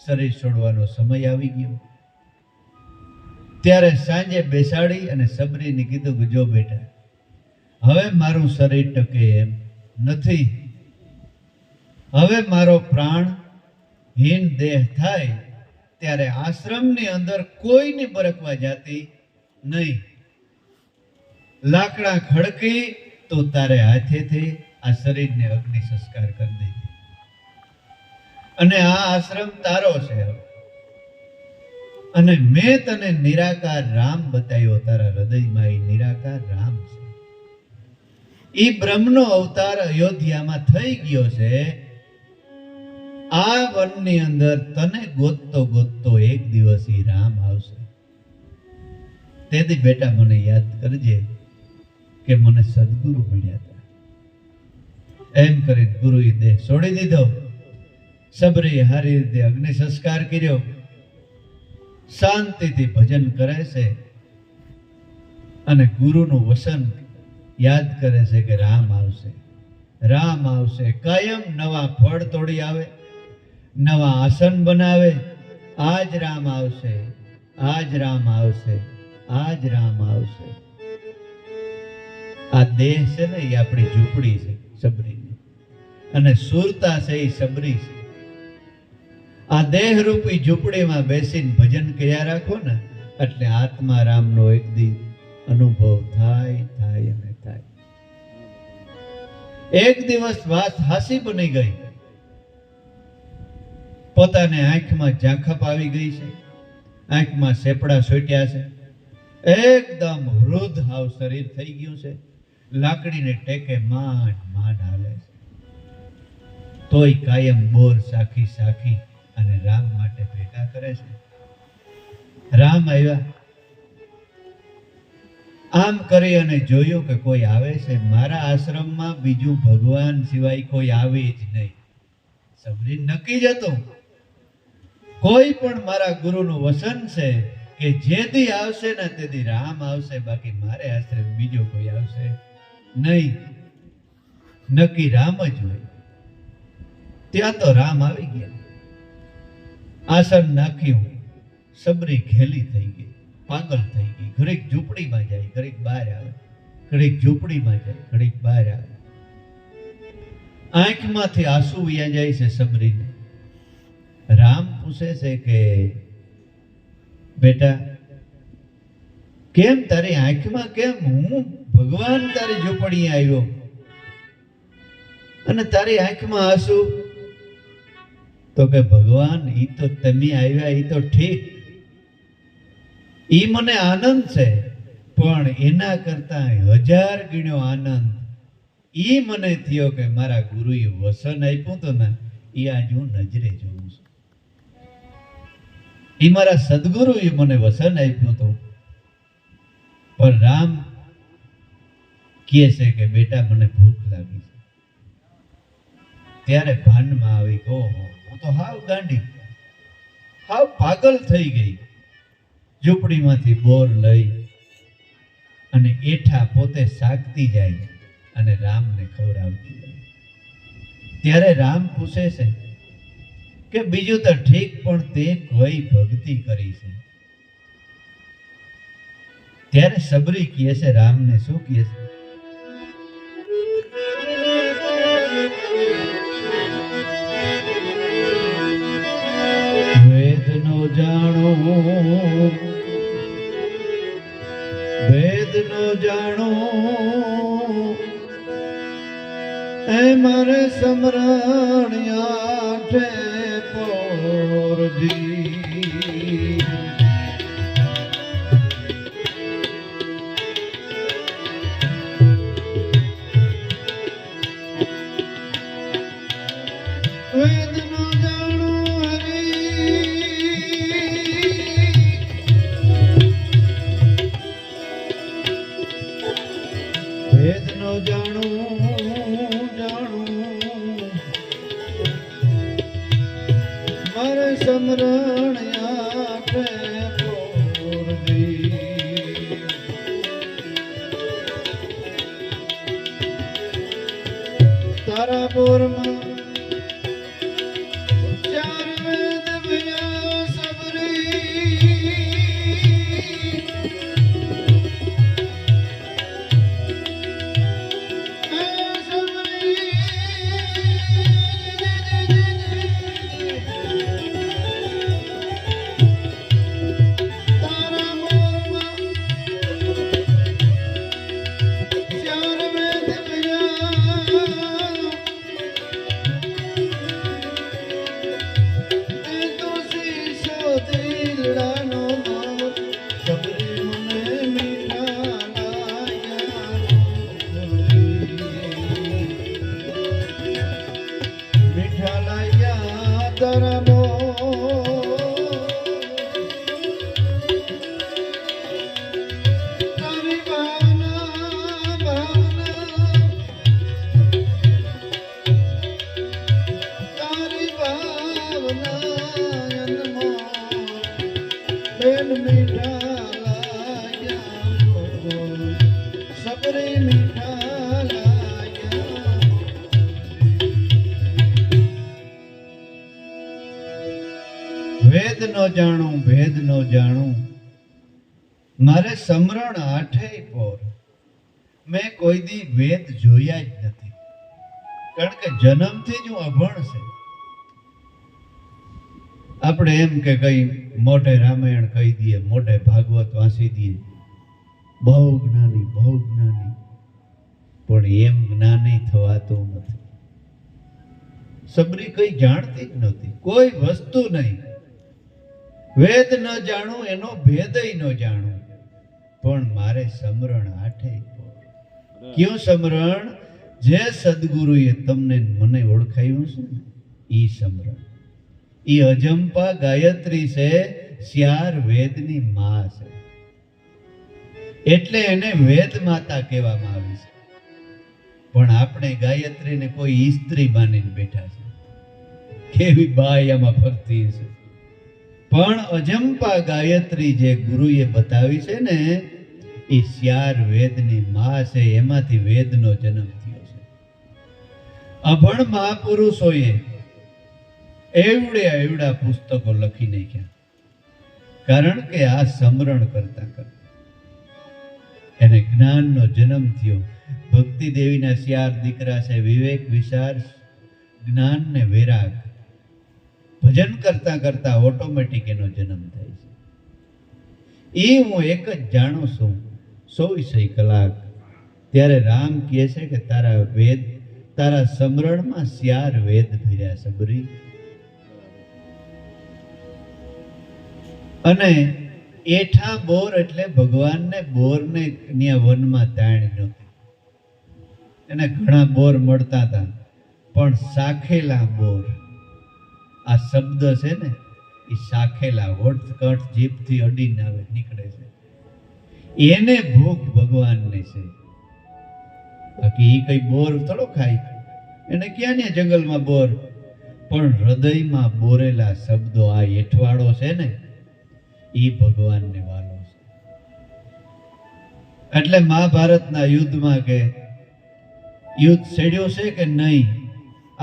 શરીર છોડવાનો સમય આવી ગયો. ત્યારે સાંજે બેસાડી અને સબરીને કીધું કે જો બેટા, હવે મારું શરીર ટકે એમ નથી. હવે મારો પ્રાણ હીન દેહ થાય ત્યારે આશ્રમની અંદર કોઈની બરકવા જાતી નહીં. લાકડા ખડકી તો તારે હાથેથી આ શરીરને અગ્નિ સંસ્કાર કરી દે. અને આ આશ્રમ તારો છે. અને મેં તને નિરાકાર રામ બતાવ્યો. તારા હૃદયમાં એ નિરાકાર રામ છે. એ બ્રહ્મનો અવતાર અયોધ્યામાં થઈ ગયો છે. આ વનની અંદર તને ગોતતો ગોતતો એક દિવસ ઈ રામ આવશે. તેથી બેટા મને યાદ કરજે કે મને સદગુરુ મળ્યા હતા. એમ કરી ગુરુએ દેહ છોડી દીધો. સબરી હારી રીતે અગ્નિ સંસ્કાર કર્યો. શાંતિથી ભજન કરે છે અને ગુરુનું વસન યાદ કરે છે કે રામ આવશે, રામ આવશે. કાયમ નવા ફળ તોડી આવે, નવા આસન બનાવે. આજ રામ આવશે, આજ રામ આવશે, આજ રામ આવશે. આ દેહ છે ને એ આપણી ઝૂંપડી છે સબરીની, અને સુરતા છે એ સબરી છે. આ દેહ રૂપી ઝૂંપડીમાં બેસીને ભજન કર્યા રાખો ને, એટલે આત્મા રામનો એક દી અનુભવ થાય થાય અને થાય. એક દિવસ વાત હાસી બની ગઈ. પોતાને આંખમાં ઝાંખપ આવી ગઈ છે, આંખમાં સેપડા સોટ્યા છે, એકદમ વૃદ્ધ હાવ શરીર થઈ ગયું છે. લાકડીને ટેકે માંડ માંડ હાલે છે. તોય કાયમ બોર સાખી સાખી અને રામ માટે ભેગા કરે છે. રામ આવ્યા. આમ કરી અને જોયું કે કોઈ આવે છે. મારા આશ્રમમાં બીજું ભગવાન સિવાય કોઈ આવે જ નહીં. સબરી નક્કી જ હતું, કોઈ પણ મારા ગુરુનું વસન છે કે જેથી આવશે ને તેથી રામ આવશે, બાકી મારે આશ્રમ બીજો કોઈ આવશે નહીં. નક્કી રામ જ હોય. ત્યાં તો રામ આવી ગયા. આસન નાખ્યું. સબરી ખેલી થઈ ગઈ, પાગલ થઈ ગઈ. ઘડીક ઝૂંપડીમાં જાય, ઘડીક બહાર આવે, ઘડીક ઝૂંપડીમાં જાય, ઘડીક બહાર આવે. આંખમાંથી આંસુ વયા જાય છે સબરીને. રામ પૂછે છે કે બેટા કેમ તારી આંખમાં, કેમ હું ભગવાન તારી ઝૂંપડીએ આવ્યો અને તારી આંખમાં આંસુ? તો કે ભગવાન ઈ તો તમે આવ્યા ઈ તો ઠીક, ઈ મને આનંદ છે, પણ એના કરતા 1000 ગણ્યો આનંદ ઈ મને થયો કે મારા ગુરુએ વસન આપ્યું તો ને એ આજ હું નજરે જોઉં છું. એ મારા સદગુરુએ મને વસન આપ્યું હતું. પણ રામ કહે છે કે બેટા મને ભૂખ લાગી છે. ત્યારે ભાનમાં આવી કે ઓહો, હું તો હાવ ગાંડી, હાવ પાગલ થઈ ગઈ. ઝૂંપડીમાંથી બોર લઈ અને એઠા પોતે શાકતી જાય અને રામને ખવડાવતી જાય. ત્યારે રામ પૂછે છે કે બીજું તો ઠીક, પણ તે કઈ ભક્તિ કરી છે? ત્યારે સબરી કહે છે રામને, શું કહે છે? વેદનો જાણો, વેદનો જાણો, એ મારે સમરણ્યા છે પોરજી. વેદનો જાણો વેદનો જાણું જાણું, મારે સમરણ આપે પોરજી. તારા બોરમાં ચાર વેદ ભયા સબરી. વેદ નો જાણું, ભેદ નો જાણું, મારે સમરણ આઠેય પોર. મેં કોઈ દી વેદ જોયા જ નથી, કારણ કે જન્મથી જ હું અભણ છે. આપણે એમ કે કઈ મોઢે રામાયણ કહી દઈએ, મોઢે ભાગવત વાંચી દઈએ, બહુ જ્ઞાની, બહુ જ્ઞાની, પણ એમ જ્ઞાની થવાતું નથી. સબરી કઈ જાણતી જ નહોતી, કોઈ વસ્તુ નહીં. વેદ ન જાણું, એનો ભેદય ન જાણું, પણ મારે સમરણ આઠે. ક્યું સમરણ? જે સદગુરુએ તમને મને ઓળખાયું છે ને, ઈ સમરણ. ઈ અજંપા ગાયત્રી છે, 4 વેદની માં છે, એટલે એને વેદ માતા કહેવામાં આવી છે. પણ આપણે ગાયત્રીને કોઈ સ્ત્રી માનીને બેઠા છે, કેવી બાઈ આમાં ફરતી છે. પણ અજંપા ગાયત્રી જે ગુરુએ બતાવી છે ને, એ 4 વેદની માં છે. એમાંથી વેદનો જન્મ થયો છે. અભણ મહાપુરુષોએ એવડા પુસ્તકો લખી નાખ્યા, કારણ કે આ સમરણ કરતા કરતા એને જ્ઞાનનો જન્મ થયો. ભક્તિ દેવીના 4 દીકરા છે, વિવેક, વિચાર, જ્ઞાન ને વૈરાગ. ભજન કરતા કરતા ઓટોમેટિક એનો જન્મ થાય છે. એ હું એક જ જાણું છું 100 કલાક. ત્યારે રામ કહે છે કે તારા વેદ, તારા સમરણમાં 4 વેદ ભર્યા સબરી. અને એઠા બોર એટલે ભગવાનને બોરને ત્યાં વનમાં તાણી નહોતી. એને ઘણા બોર મળતા હતા, પણ સાખેલા બોર, આ શબ્દ છે ને એ શાખેલા હોઠ કઠ જીભથી અડીને આવે નીકળે છે, એને ભૂખ ભગવાનની છે. બાકી એ કઈ બોર થોડો ખાય, એને ક્યાં ને જંગલમાં બોર, પણ હૃદયમાં બોરેલા શબ્દો આ એઠવાડો છે ને એ ભગવાનને વાલો છે. એટલે મહાભારતના યુદ્ધમાં કે યુદ્ધ છેડ્યું છે કે નહીં,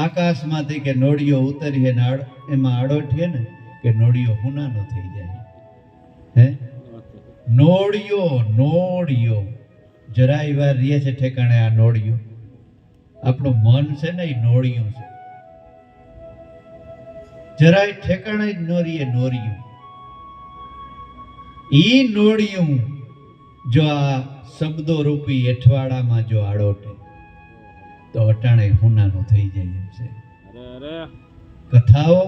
આકાશમાંથી કે નોળિયો ઉતરીએ ને એમાં આડોઠીએ ને કે નોળિયો હુનાનો થઈ જાય. હે નોળિયો જરાય વાર રહે છે ઠેકાણે. આ નોળિયો આપણું મન છે ને એ નોળિયું છે, જરાય ઠેકાણે જ નોળિયું. ઈ નોળિયું જો આ શબ્દો રૂપી એઠવાડામાં જો આડોટે તો અટાણે હુનાનું થઈ જાય એમ છે. કથાઓ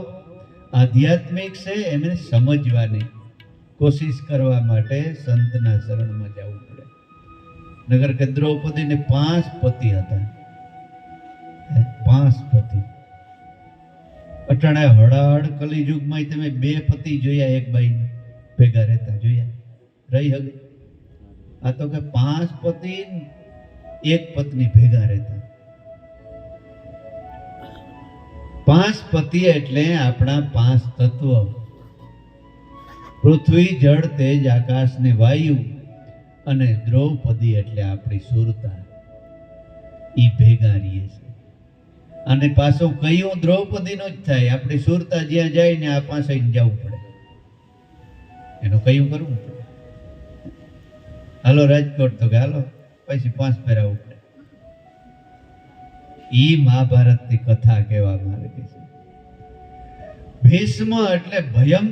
આધ્યાત્મિક છે, એમને સમજવાની કોશિશ કરવા માટે સંતના શરણમાં જવું પડે. નગર કે દ્રૌપદીને 5 પતિ હતા, 5 પતિ. અટાણે હળહળ કલિયુગમાં તમે 2 પતિ જોયા, એક બાઈ ભેગા રહેતા જોયા, રહી હવે. આ તો કે 5 પતિ 1 પત્ની ભેગા રહેતા. 5 પતિ એટલે આપણા 5 તત્વ, પૃથ્વી જળ તેજ આકાશ ને વાયુ, અને દ્રૌપદી એટલે આપણી સુરતા, ઈ ભેગા રહીએ છે. અને પાછું કયું દ્રૌપદીનું જ થાય, આપણી સુરતા જ્યાં જાય ને આ પાસે જવું પડે, એનું કયું કરવું પડે. હાલો રાજકોટ, તો કે હાલો પછી 5 ફેરાવું પડે. ઈ મહાભારતની કથા કહેવામાં આવે છે. ભીષ્મ એટલે ભયંકર